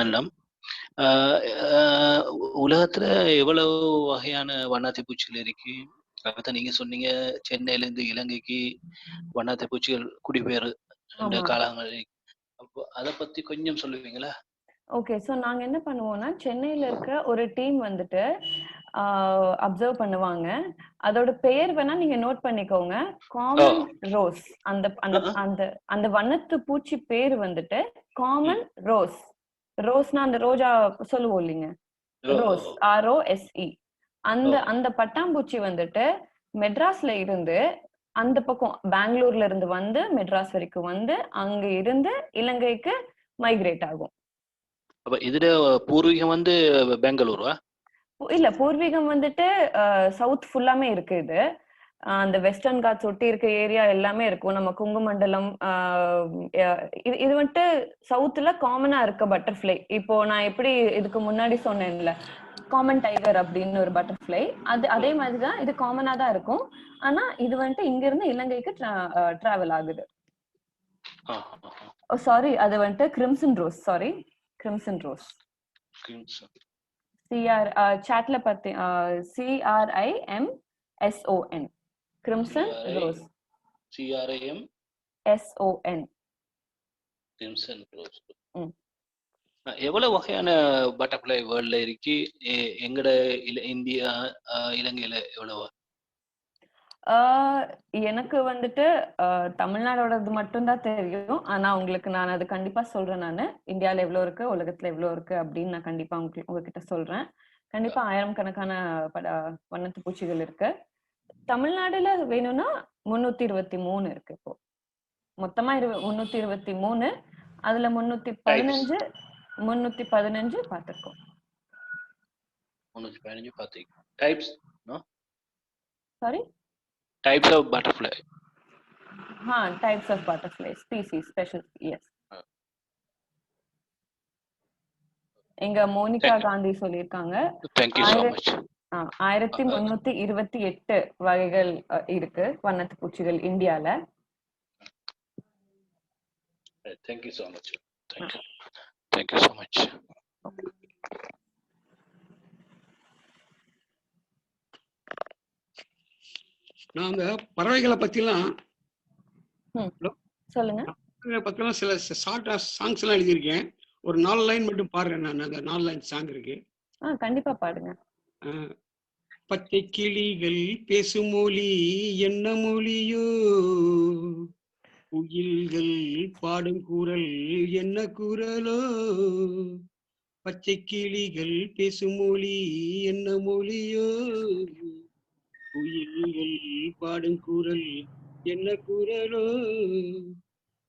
நல்லா உலகத்துல எவ்வளவு வகையான வண்ணாத்தி பூச்சிகள் இருக்கு. அதை நீங்க சொன்னீங்க, சென்னையில இருந்து இலங்கைக்கு வண்ணாத்தி பூச்சிகள் குடிபெயர் என்ற காலங்கள். அப்போ அதை பத்தி கொஞ்சம் சொல்லுவீங்களா? ஓகே, ஸோ நாங்க என்ன பண்ணுவோம்னா, சென்னையில இருக்க ஒரு டீம் வந்துட்டு அப்சர்வ் பண்ணுவாங்க. அதோட பெயர் வேணா நீங்க நோட் பண்ணிக்கோங்க, காமன் ரோஸ். அந்த அந்த அந்த அந்த வண்ணத்து பூச்சி பேர் வந்துட்டு காமன் ரோஸ். ரோஸ்னா அந்த ரோஜா சொல்லுவோம் இல்லைங்க, ரோஸ், ROSE. அந்த அந்த பட்டாம்பூச்சி வந்துட்டு மெட்ராஸ்ல இருந்து அந்த பக்கம் பெங்களூர்ல இருந்து வந்து மெட்ராஸ் வரைக்கும் வந்து அங்க இருந்து இலங்கைக்கு மைக்ரேட் ஆகும். இதுல பூர்வீகம் வந்து பெங்களூரா? இல்ல, பூர்வீகம் வந்துட்டு சவுத் ஃபுல்லாமே இருக்கு. இது அந்த வெஸ்டர்ன் காட்ஸ் ஒட்டி இருக்க ஏரியா எல்லாமே இருக்கும். நம்ம குங்குமண்டலம், இது வந்துட்டு சவுத்துல காமனா இருக்க பட்டர்ஃப்ளை. இப்போ நான் எப்படி இதுக்கு முன்னாடி சொன்னேன்ல, காமன் டைகர் அப்படின்னு ஒரு பட்டர்ஃப்ளை, அதே மாதிரிதான் இது காமனா தான் இருக்கும். ஆனா இது வந்துட்டு இங்க இருந்து இலங்கைக்கு டிராவல் ஆகுது. சாரி, அது வந்துட்டு crimson rose. Sorry, crimson rose. சாட்ல பத்தி CRIMSON, crimson rose. CRIMSON, crimson rose. எவ்வளவு வகையான பட்டர்ஃப்ளை வேர்ல்ட்ல இருக்கு? எங்கட இந்தியா, இலங்கையில எவ்வளவு? எனக்கு வந்துட்டு தமிழ்நாடோடது மட்டும்தான் தெரியும். ஆனா உங்களுக்கு நான் அது கண்டிப்பா சொல்றேன். நான் இந்தியால எவ்வளவு இருக்கு, உலகத்துல எவ்வளவு இருக்கு அப்படின்னு நான் கண்டிப்பா உங்ககிட்ட சொல்றேன். கண்டிப்பா 1000 கணக்கான வண்ணத்து பூச்சிகள் இருக்கு. தமிழ்நாடுல வேணும்னா 323 இருக்கு. இப்போ மொத்தமா 323. அதுல 315 பார்த்திருக்கோம். 315 பார்த்திருக்கோம். Types, no? Sorry, types of butterfly. Types of butterfly, species, special, yes. எங்க மோனிகா காந்தி சொல்லிருக்காங்க. Thank you so much. 1328 வகைகள் இருக்கு வண்ணத்து பூச்சிகள் இந்தியால. Thank you so much. Thank you so much. நான் அந்த பறவைகளை பத்திலாம் சொல்லுங்க. பத்திலாம் சில ஷார்ட் சாங்ஸ் எல்லாம் எழுதியிருக்கேன். ஒரு 4 லைன் மட்டும் பாடுறேன். நான் அந்த 4 லைன் சாங் இருக்கு. கண்டிப்பா பாடுங்க. பச்சை கிளிகள் பேசும் மொழி என்ன மொழியோ, குயில்கள் பாடும் குரல் என்ன குரலோ, பச்சை கிளிகள் பேசும் மொழி என்ன மொழியோ, குயில்கள் பாடும் குரல் என்ன குரலோ,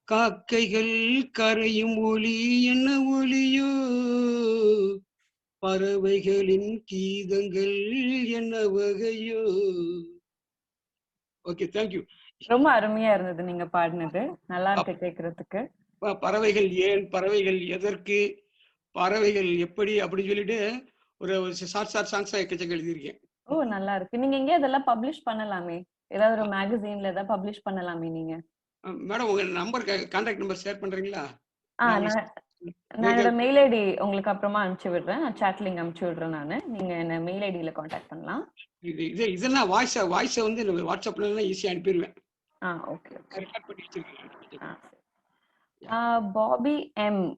காக்கைகள் கரையும் ஒலி என்ன ஒலியோ, பறவைகளின் கீதங்கள் என்ன வகையோ. Okay, thank you. ரொம்ப அருமையா இருந்தது நீங்க பாடினது. நல்லா இருக்கு கேட்கறதுக்கு. பறவைகள் ஏன், பறவைகள் எதற்கு, பறவைகள் எப்படி அப்படின்னு சொல்லிட்டு ஒரு ஷார்ட் சாங்ஸா எக்கச்சக்க எழுதியிருக்கேன். நல்லா இருக்கு. நீங்க எங்க இதெல்லாம் பப்ளிஷ் பண்ணலாமே, ஏதாவது ஒரு மேகசின்ல ஏதாவது பப்ளிஷ் பண்ணலாமே நீங்க. மேடம், உங்க நம்பர், கான்டாக்ட் நம்பர் ஷேர் பண்றீங்களா? நான் என்னோட மெயில் ஐடி உங்களுக்கு அப்புறமா அனுப்பிச்சு விடுறேன். சாட் லிங்க் அனுப்பிச்சு விடுறேன் நானு. நீங்க என்ன மெயில் ஐடியில கான்டாக்ட் பண்ணலாம். இதெல்லாம் வாய்ஸ் வந்து வாட்ஸ்அப்ல ஈஸியா அனுப்பிடுவேன். ஓகே, ரெக்கார்ட் பண்ணி வச்சிருக்கேன். Bobby M,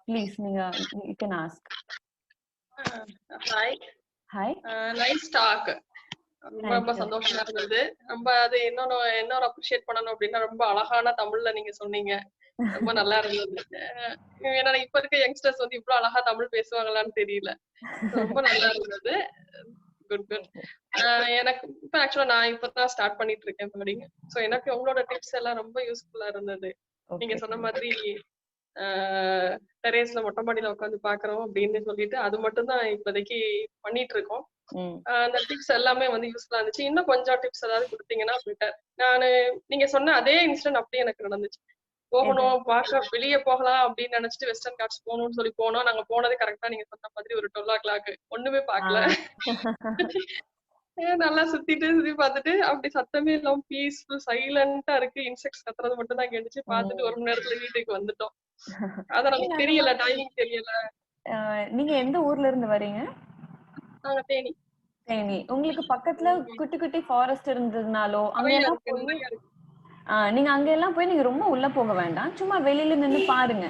please you can ask. Hi. Hi. Nice talk. ரொம்ப ரொம்ப சந்தோஷமா இருந்தது. ரொம்ப அது இன்னொரு அப்ரிஷியேட் பண்ணணும் அப்படின்னா, ரொம்ப அழகான தமிழ்ல நீங்க சொன்னீங்க. ரொம்ப நல்லா இருந்தது. ஏன்னா இப்ப இருக்க யங்ஸ்டர்ஸ் வந்து இவ்வளவு அழகா தமிழ் பேசுவாங்களான்னு தெரியல. ரொம்ப நல்லா இருந்தது. Good good. எனக்கு இப்ப ஆக்சுவலா நான் இப்பதான் ஸ்டார்ட் பண்ணிட்டு இருக்கேன் படிங்க. சோ எனக்கு உங்களோட டிப்ஸ் எல்லாம் ரொம்ப யூஸ்ஃபுல்லா இருந்தது. நீங்க சொன்ன மாதிரி டெரேஸ்ல மொட்டை மாடியில உட்காந்து பாக்குறோம் அப்படின்னு சொல்லிட்டு அது மட்டும் தான் இப்போதைக்கு பண்ணிட்டு இருக்கோம். அந்த டிப்ஸ் எல்லாமே வந்து யூஸ்ஃபுல்லா இருந்துச்சு. இன்னும் கொஞ்சம் டிப்ஸ் ஏதாவது கொடுத்தீங்கன்னா பெட்டர். நீங்க சொன்ன அதே இன்சிடென்ட் அப்படியே எனக்கு நடந்துச்சு. போகணும் பார்க்க வெளியே போகலாம் அப்படின்னு நினைச்சிட்டு வெஸ்டர்ன் காட்ஸ் போகணும்னு சொல்லி போனோம். நாங்க போனது கரெக்டா நீங்க சொன்ன மாதிரி ஒரு 12 o'clock. ஒண்ணுமே பாக்கல. நல்லா சுத்தி பார்த்துட்டு அப்படி சத்தமே இல்லாம பீஸ்ஃபுல் சைலண்டா இருக்கு. இன்செக்ட்ஸ் கத்துறது மட்டும் தான் கேட்டுச்சு. பார்த்துட்டு 1 மணி நேரத்துல வீட்டுக்கு வந்துட்டோம். அத நமக்கு தெரியல, டைமிங் தெரியல. நீங்க எந்த ஊர்ல இருந்து வரீங்க? நாங்க தேனி. தேனி. உங்களுக்கு பக்கத்துல குட்டி குட்டி ஃபாரஸ்ட் இருந்ததுனாலோ அங்க எல்லாம் போய் நீங்க அங்க எல்லாம் போய் நீங்க ரொம்ப உள்ள போக வேண்டாம். சும்மா வெளியில நின்னு பாருங்க.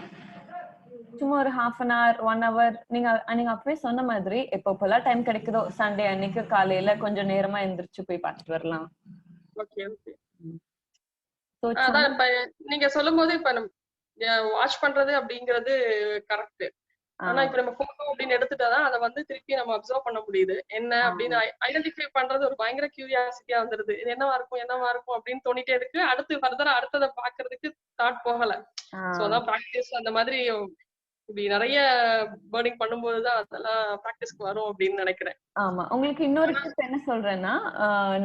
சும்மா ஒரு 1/2 an hour 1 hour நீங்க அப்பவே சொன்ன மாதிரி எப்பப்பெல்லாம் டைம் கிடைக்குதோ சண்டே அன்னைக்கு காலையில கொஞ்சம் நேரமா எந்திரிச்சு போய் பார்த்துட்டு வரலாம். Okay okay. அதான் இப்ப நீங்க சொல்லும் போது இப்ப வாட்ச் பண்றது அப்படிங்கிறது கரெக்ட். ஆனா இப்ப நம்ம போட்டோ அப்படின்னு எடுத்துட்டாதான் அதை வந்து திருப்பி நம்ம அப்சர்வ் பண்ண முடியுது. என்ன அப்படின்னு ஐடென்டிஃபை பண்றது ஒரு பயங்கர கியூரியாசிட்டியா வந்துருது. இது என்னவா இருக்கும் அப்படின்னு தோணிட்டே இருக்கு. அடுத்து ஃபர்தரா அடுத்ததை பாக்குறதுக்கு தாட் போகல. சோ அதான் பிராக்டிஸ் அந்த மாதிரி இப்படி நிறைய பேர்டிங் பண்ணும்போதுதான் அதெல்லாம் பிராக்டிஸ்க்கு வரும் அப்படின்னு நினைக்கிறேன். ஆமா. உங்களுக்கு இன்னொரு டிப் என்ன சொல்றேன்னா,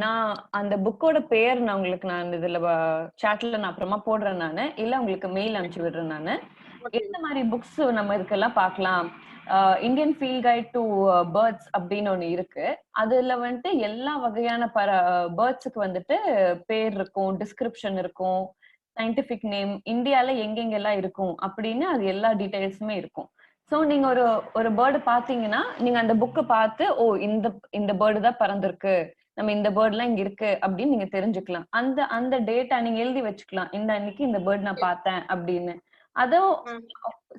நான் அந்த புக்கோட பேர் நான் உங்களுக்கு இதுல சாட்ல நான் அப்புறமா போடுறேன் நானு. இல்ல உங்களுக்கு மெயில் அனுப்பிச்சு விடுறேன் நானு. எந்த மாதிரி புக்ஸ் நம்ம இதுக்கெல்லாம் பார்க்கலாம். Indian field guide to birds அப்படின்னு ஒண்ணு இருக்கு. அதுல வந்துட்டு எல்லா வகையான பேர்ட்ஸுக்கு வந்துட்டு பேர் இருக்கும், டிஸ்கிரிப்ஷன் இருக்கும், சயின்டிபிக் நேம், இந்தியால எங்கெங்கெல்லாம் இருக்கும் அப்படின்னு அது எல்லா டீடைல்ஸுமே இருக்கும். சோ நீங்க ஒரு பேர்டு பாத்தீங்கன்னா நீங்க அந்த புக்கை பார்த்து இந்த பேர்டு தான் பறந்துருக்கு, நம்ம இந்த பேர்ட் எல்லாம் இங்க இருக்கு அப்படின்னு நீங்க தெரிஞ்சுக்கலாம். அந்த டேட்டா நீங்க எழுதி வச்சுக்கலாம். இந்த அன்னைக்கு இந்த பேர்ட் நான் பார்த்தேன் அப்படின்னு. அதோ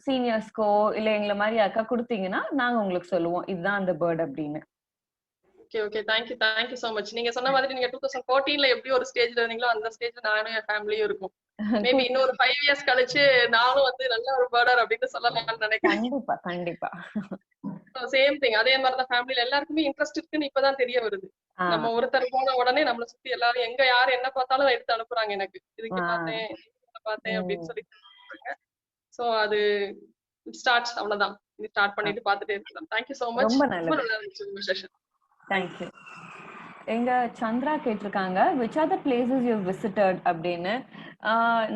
சீனியர்ஸ்க்கோ இல்ல எங்களை மாதிரி அக்கா கொடுத்தீங்கன்னா நாங்க உங்களுக்கு சொல்லுவோம் இதுதான் அந்த பேர்ட் அப்படின்னு. Okay okay. Thank you so much. நீங்க சொன்ன மாதிரி நீங்க 2014ல எப்படி ஒரு ஸ்டேஜ்ல இருந்தீங்களோ அந்த ஸ்டேஜ்ல நானும் என் ஃபேமிலியும் இருக்கும். மேபி இன்னொரு 5 years கழிச்சு நானும் வந்து நல்ல ஒரு பேர்டர் அப்படின்னு சொல்லலாம்னு நினைக்கிறேன். கண்டிப்பா கண்டிப்பா. Same thing. அதே மாதிரிதான் ஃபேமிலில எல்லாருக்குமே இன்ட்ரெஸ்ட் இருக்குன்னு இப்பதான் தெரிய வருது. நம்ம ஒருத்தர் போன உடனே நம்மளை சுத்தி எல்லாரும் எங்க யாரு என்ன பார்த்தாலும் எடுத்து அனுப்புறாங்க. எனக்கு இதுக்கு பார்த்தேன் அப்படின்னு சொல்லி. சோ அது ஸ்டார்ட் அவ்வளவுதான். இது ஸ்டார்ட் பண்ணிட்டு பார்த்துட்டே இருக்கலாம். Thank you so much. ரொம்ப நல்லா இருந்துச்சு உங்க செஷன். தேங்க்யூ. எங்க சந்திரா கேட்டிருக்காங்க which are the places you visited அப்படின்னு.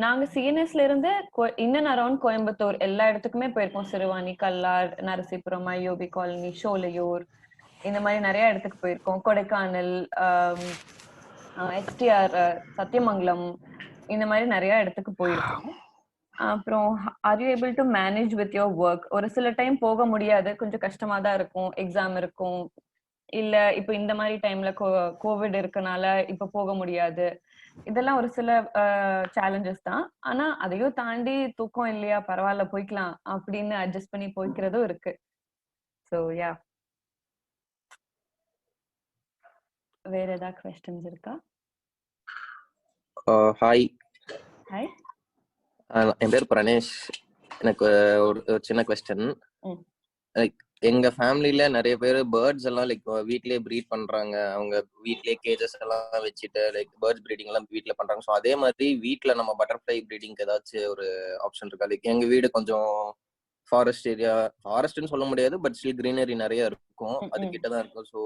நாங்க சிஎன்எஸ்ல இருந்து இன் அண்ட் அரௌண்ட் கோயம்புத்தூர் எல்லா இடத்துக்குமே போயிருக்கோம். சிறுவாணி, கல்லார், நரசிபுரம், ஐயோபி காலனி, ஷோலையூர், இந்த மாதிரி நிறைய இடத்துக்கு போயிருக்கோம். கொடைக்கானல், எஸ்டிஆர், சத்தியமங்கலம், இந்த மாதிரி நிறைய இடத்துக்கு போயிருக்கோம். அப்புறம் are you able to manage with your work? ஒரு சில டைம் போக முடியாது, கொஞ்சம் கஷ்டமா தான் இருக்கும், எக்ஸாம் இருக்கும், இல்ல இப்ப இந்த மாதிரி டைம்ல கோவிட் இருக்கனால இப்ப போக முடியாது. இதெல்லாம் ஒரு சில சேலஞ்சஸ் தான். ஆனா அதையும் தாண்டி தூக்கம் இல்லையா, பரவாயில்ல போய்க்கலாம் அப்படின்னு அட்ஜஸ்ட் பண்ணி போய்க்கிறதும் இருக்கு. So yeah. வேற ஏதாவது क्वेश्चंस இருக்கா? ஹாய். ஹாய். என் பேர் பிரணேஷ். எனக்கு ஒரு சின்ன क्वेश्चन. லைக் எங்க ஃபேமிலில நிறைய பேர் பேர்ட்ஸ் எல்லாம் லைக் வீட்லயே ப்ரீட் பண்றாங்க. அவங்க வீட்லயே கேஜஸ் எல்லாம் வச்சுட்டு லைக் பேர்ட்ஸ் ப்ரீடிங் எல்லாம் வீட்ல பண்றாங்க. ஸோ அதே மாதிரி வீட்ல நம்ம பட்டர்ஃப்ளை ப்ரீடிங்க்கு ஏதாச்சும் ஒரு ஆப்ஷன் இருக்கா? லைக் எங்க வீடு கொஞ்சம் ஃபாரஸ்ட் ஏரியா, ஃபாரஸ்ட்னு சொல்ல முடியாது, பட் ஸ்டில் கிரீனரி நிறைய இருக்கும், அது கிட்டதான் இருக்கும். ஸோ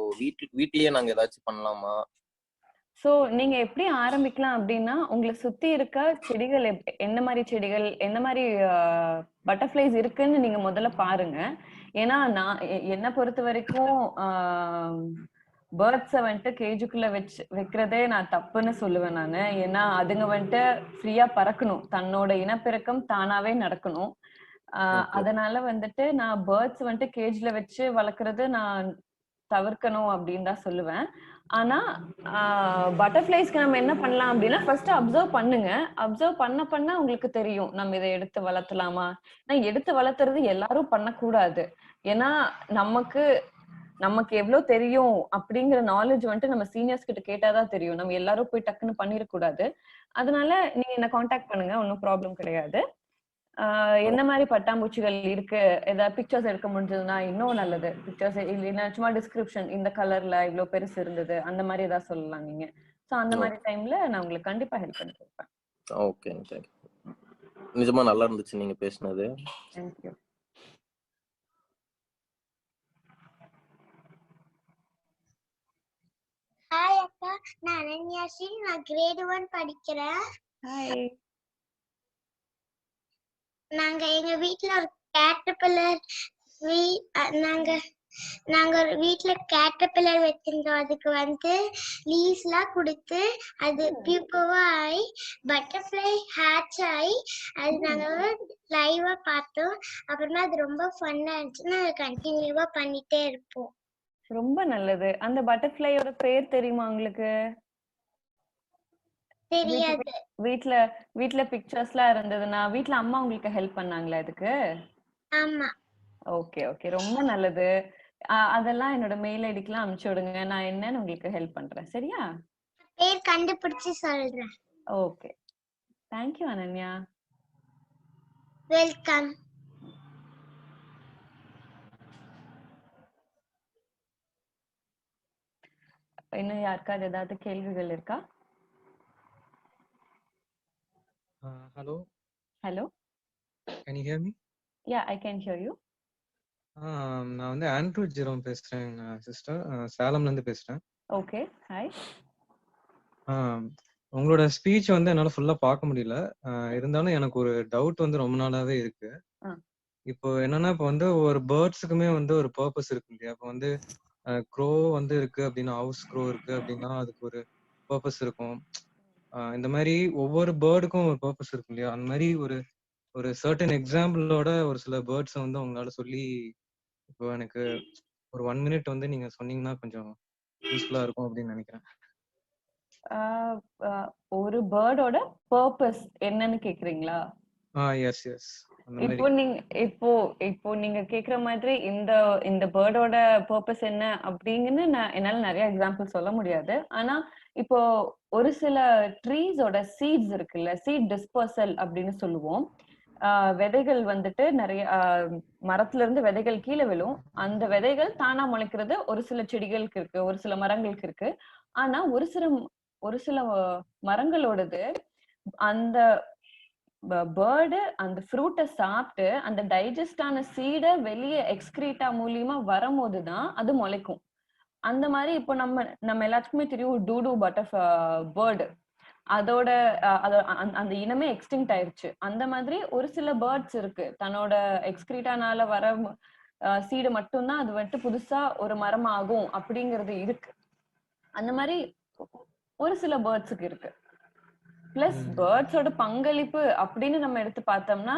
வீட்லயே நாங்க ஏதாச்சும் பண்ணலாமா? சோ நீங்க எப்படி ஆரம்பிக்கலாம் அப்படின்னா, உங்களை சுத்தி இருக்க செடிகள் என்ன மாதிரி செடிகள், என்ன மாதிரி பட்டர்ஃப்ளைஸ் இருக்குன்னு நீங்க முதல்ல பாருங்க. ஏன்னா நான் என்ன பொறுத்த வரைக்கும் பேர்ட்ஸை வந்துட்டு கேஜுக்குள்ள வைக்கிறதே நான் தப்புன்னு சொல்லுவேன் நானு. ஏன்னா அதுங்க வந்துட்டு ஃப்ரீயா பறக்கணும், தன்னோட இனப்பெருக்கம் தானாவே நடக்கணும். அதனால வந்துட்டு நான் பேர்ட்ஸ் வந்துட்டு கேஜ்ல வச்சு வளர்க்கறது நான் தவிர்க்கணும் அப்படின்னு தான் சொல்லுவேன். ஆனா பட்டர்ஃப்ளைஸ்க்கு நம்ம என்ன பண்ணலாம் அப்படின்னா, ஃபர்ஸ்ட் அப்சர்வ் பண்ணுங்க. அப்சர்வ் பண்ண உங்களுக்கு தெரியும் நம்ம இதை எடுத்து வளர்த்தலாமா. எடுத்து வளர்த்துறது எல்லாரும் பண்ணக்கூடாது. ஏன்னா நமக்கு நமக்கு எவ்வளவு தெரியும் அப்படிங்கிற நாலேஜ் வந்துட்டு நம்ம சீனியர்ஸ் கிட்ட கேட்டாதான் தெரியும். நம்ம எல்லாரும் போய் டக்குன்னு பண்ணிடக்கூடாது. அதனால நீங்க என்ன காண்டாக்ட் பண்ணுங்க, ஒன்னும் ப்ராப்ளம் கிடையாது. என்ன மாதிரி பட்டாம்பூச்சிகள் இருக்கு, ஏதாவது பிக்சர்ஸ் எடுக்க முடிஞ்சதுன்னா இன்னும் நல்லது. பிக்சர்ஸ் இல்லைன்னா சும்மா டிஸ்கிரிப்ஷன், இந்த கலர்ல இவ்வளவு பெருசு இருந்தது, அந்த மாதிரி ஏதாவது சொல்லலாம் நீங்க. சோ அந்த மாதிரி டைம்ல நான் உங்களுக்கு கண்டிப்பா ஹெல்ப் பண்ணி கொடுப்பேன். ஓகே, நிஜமா நல்லா இருந்துச்சு நீங்க பேசினது. தேங்க்யூ. ஹாய் அக்கா, நான் அனன்யாஸ்ரீ, நான் கிரேட் 1 படிக்கிறேன். ஹாய். நாங்க எங்க வீட்ல ஒரு கேட்டர்பில்லர் நாங்க ஒரு வீட்ல கேட்டர்பில்லர் வச்சிருந்தோம். அதுக்கு வந்து லீவ்ஸ்லாம் கொடுத்து அது பியூப்பவா ஆகி பட்டர்ஃப்ளை ஹேட்ச் ஆகி அது நாங்க லைவா பார்த்தோம். அப்புறமா அது ரொம்ப ஃபன்னா இருந்துச்சு. நாங்க கண்டினியூவா பண்ணிட்டே இருப்போம். ரொம்ப நல்லது. அந்த பட்டர்ஃப்ளையோட பேர் தெரியுமா உங்களுக்கு? தெரியாது. வீட்ல பிக்சர்ஸ்லாம் இருந்ததுன்னா வீட்ல அம்மா உங்களுக்கு ஹெல்ப் பண்ணாங்களா இதுக்கு? ஆமா. ஓகே ஓகே, ரொம்ப நல்லது. அதெல்லாம் என்னோட மெயில் ஐடிக்குலாம் அனுப்பிச்சு விடுங்க, நான் என்னன்னு உங்களுக்கு ஹெல்ப் பண்றேன். சரியா? பேர் கண்டுபிடிச்சு சொல்றேன். Okay, thank you Ananya. வெல்கம். இன்னும் யாருக்காவது ஏதாவது கேள்விகள் இருக்கா? Hello. Hello. Can you hear me? Yeah, I can hear you. நான் வந்து ஆண்ட்ரூ ஜெரோம் பேசுறேன் சிஸ்டர், சேலம்ல இருந்து பேசுறேன். Okay, hi. உங்களோட ஸ்பீச் வந்து என்னால ஃபுல்லா பார்க்க முடியல. இருந்தாலும் எனக்கு ஒரு டவுட் வந்து ரொம்ப நாளாவே இருக்கு. இப்போ என்னன்னா, இப்போ வந்து ஒரு பேர்ட்ஸுக்குமே வந்து ஒரு பர்பஸ் இருக்கு இல்லையா? இப்போ வந்து க்ரோ வந்து இருக்கு அப்படின்னா, ஹவுஸ் க்ரோ இருக்கு அப்படின்னா அதுக்கு ஒரு பர்பஸ் இருக்கும். இந்த மாதிரி ஒவ்வொரு பேர்டுக்கும் ஒரு பர்பஸ் இருக்கும் இல்லையா? அந்த மாதிரி ஒரு சர்டன் எக்ஸாம்பிளோட ஒரு சில பேர்ட்ஸை வந்து உங்களால சொல்லி இப்போ எனக்கு ஒரு 1 minute வந்து நீங்க சொன்னீங்கன்னா கொஞ்சம் யூஸ்ஃபுல்லா இருக்கும் அப்படின்னு நினைக்கிறேன். ஒரு பேர்டோட பர்பஸ் என்னன்னு கேக்குறீங்களா? Yes yes. இப்போ நீங்க கேக்குற மாதிரி இந்த பேர்டோட பர்பஸ் என்ன அப்படிங்கன்னு என்னால நிறைய எக்ஸாம்பிள் சொல்ல முடியாது. ஆனா இப்போ ஒரு சில ட்ரீஸோட சீட்ஸ் இருக்குல்ல, சீட் டிஸ்பர்சல் அப்படின்னு சொல்லுவோம். விதைகள் வந்துட்டு நிறைய மரத்துல இருந்து விதைகள் கீழே விழும். அந்த விதைகள் தானா முளைக்கிறது ஒரு சில செடிகளுக்கு இருக்கு, ஒரு சில மரங்களுக்கு இருக்கு. ஆனா ஒரு சில மரங்களோடது அந்த பேர்டு அந்த ஃப்ரூட்டை சாப்பிட்டு அந்த டைஜஸ்ட் ஆன சீடை வெளியே எக்ஸ்கிரீட்டா மூலியமா வரும்போதுதான் அது முளைக்கும். அந்த மாதிரி இப்போ நம்ம எல்லாத்துக்குமே தெரியும் டூடு பேர்டு, அதோட அந்த இனமே எக்ஸ்டிங்க்ட் ஆயிருச்சு. அந்த மாதிரி ஒரு சில பேர்ட்ஸ் இருக்கு, தன்னோட எக்ஸ்கிரீட்டானால வர சீடு மட்டும்தான் அது வந்துட்டு புதுசா ஒரு மரம் ஆகும் அப்படிங்கிறது இருக்கு. அந்த மாதிரி ஒரு சில பேர்ட்ஸுக்கு இருக்கு. பிளஸ் பேர்ட்ஸோட பங்களிப்பு அப்படின்னு நம்ம எடுத்து பார்த்தோம்னா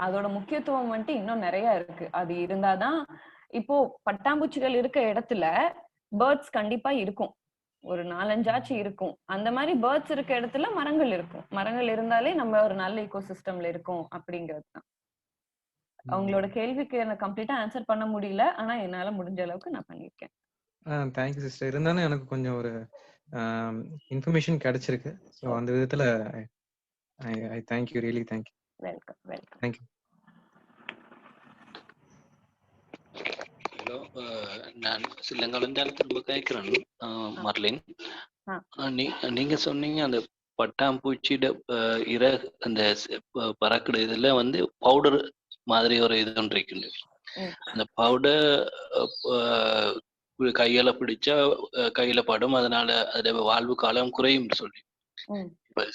அதோட முக்கியத்துவம் வந்துட்டு இன்னும் நிறைய இருக்கு. அது இருந்தாதான் இப்போ பட்டாம்பூச்சிகள் இருக்க இடத்துல பேர்ட்ஸ் கண்டிப்பா இருக்கும், ஒரு 4-5 இருக்கும். அந்த மாதிரி பேர்ட்ஸ் இருக்க இடத்துல மரங்கள் இருக்கும். மரங்கள் இருந்தாலே நம்ம ஒரு நல்ல ஈகோசிஸ்டம்ல இருக்கோம் அப்படிங்கிறது தான். அவங்களோட கேள்விக்கு எனக்கு கம்ப்ளீட்டா ஆன்சர் பண்ண முடியல, ஆனா என்னால முடிஞ்ச அளவுக்கு நான் பண்ணிருக்கேன். Thank you sister. இருந்தாலும் எனக்கு கொஞ்சம் ஒரு இன்ஃபர்மேஷன் கிடைச்சிருக்கு. ஸோ அந்த விதத்துல I thank you, really thank you. Welcome welcome. Thank you. Hello, நான் சிலங்காலந்தால திரும்ப கேட்கிறேன். மர்லின், நீங்க சொன்னீங்க அந்த பட்டாம்பூச்சியோட அந்த பறக்குற இதுல வந்து பவுடர் மாதிரி ஒரு இது ஒன்று இருக்கு. அந்த பவுடர் கையால பிடிச்சா கையில படும், அதனால அதோட வாழ்வு காலம் குறையும் சொல்லி. இப்ப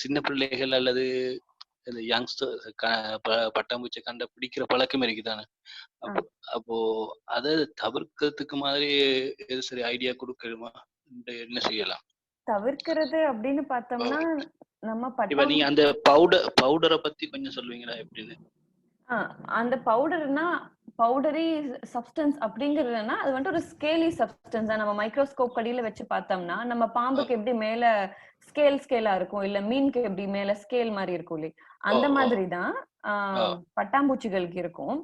சின்ன பிள்ளைகள் அல்லது இந்த யங்ஸ்டர் பட்டாம்பூச்சி கண்ட பிடிக்கிற பழக்கம் இருக்குதானே? அப்போ அதை தவிர்க்கிறதுக்கு மாதிரி எது சரி ஐடியா கொடுக்கணுமா? என்ன செய்யலாம் தவிர்க்கிறது அப்படின்னு பார்த்தோம்னா நம்ம இப்ப நீங்க அந்த பவுடரை பத்தி கொஞ்சம் சொல்லுவீங்களா எப்படின்னு? அந்த பவுடரி சப்ஸ்டன்ஸ் அப்படிங்கிறதுனா அது வந்துட்டு ஒரு ஸ்கேலி சப்ஸ்டன்ஸ் தான். நம்ம மைக்ரோஸ்கோப் கடியில வச்சு பார்த்தோம்னா நம்ம பாம்புக்கு எப்படி மேல ஸ்கேலா இருக்கும், இல்ல மீனுக்கு எப்படி மேல ஸ்கேல் மாதிரி இருக்கும் இல்லையா, அந்த மாதிரி தான் பட்டாம்பூச்சிகளுக்கு இருக்கும்.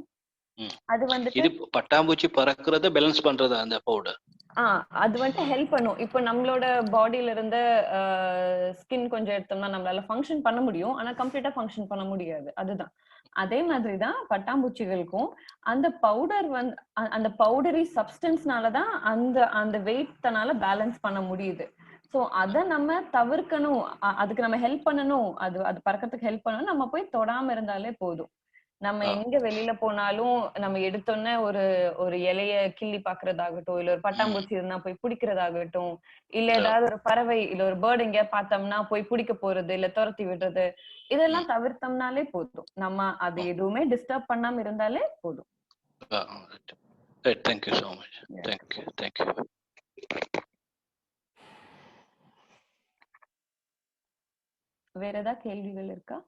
அது வந்துட்டு இது பட்டாம்பூச்சி பறக்கிறத பேலன்ஸ் பண்றதா அந்த பவுடர்? அது வந்துட்டு ஹெல்ப் பண்ணும். இப்போ நம்மளோட பாடியில இருந்த ஸ்கின் கொஞ்சம் எடுத்தோம்னா நம்மளால ஃபங்க்ஷன் பண்ண முடியும், ஆனா கம்ப்ளீட்டா ஃபங்க்ஷன் பண்ண முடியாது. அதுதான். அதே மாதிரி தான் பட்டாம்பூச்சிகளுக்கும் அந்த பவுடர் வந்து அந்த பவுடரி சப்ஸ்டன்ஸ்னால தான் அந்த அந்த வெயிட்னால பேலன்ஸ் பண்ண முடியுது. ஸோ அதை நம்ம தவிர்க்கணும், அதுக்கு நம்ம ஹெல்ப் பண்ணணும், அது பறக்கிறதுக்கு ஹெல்ப் பண்ணணும். நம்ம போய் தொடாம இருந்தாலே போதும். நம்ம எங்க வெளியில போனாலும் நம்ம எடுத்தோன்னே ஒரு இலைய கிள்ளி பாக்குறதாகட்டும், இல்ல ஒரு பட்டாம்பூச்சி இருந்தா போய் பிடிக்கிறதாகட்டும், இல்ல ஏதாவது ஒரு பறவை இல்ல ஒரு பேர்டு எங்கேயா பார்த்தோம்னா போய் பிடிக்க போறது இல்ல துரத்தி விடுறது, இதெல்லாம் தவிர்த்தோம்னாலே போதும். நம்ம அது எதுவுமே டிஸ்டர்ப் பண்ணாம இருந்தாலே போதும். Thank you so much. Thank you. வேற ஏதாவது கேள்விகள் இருக்கா?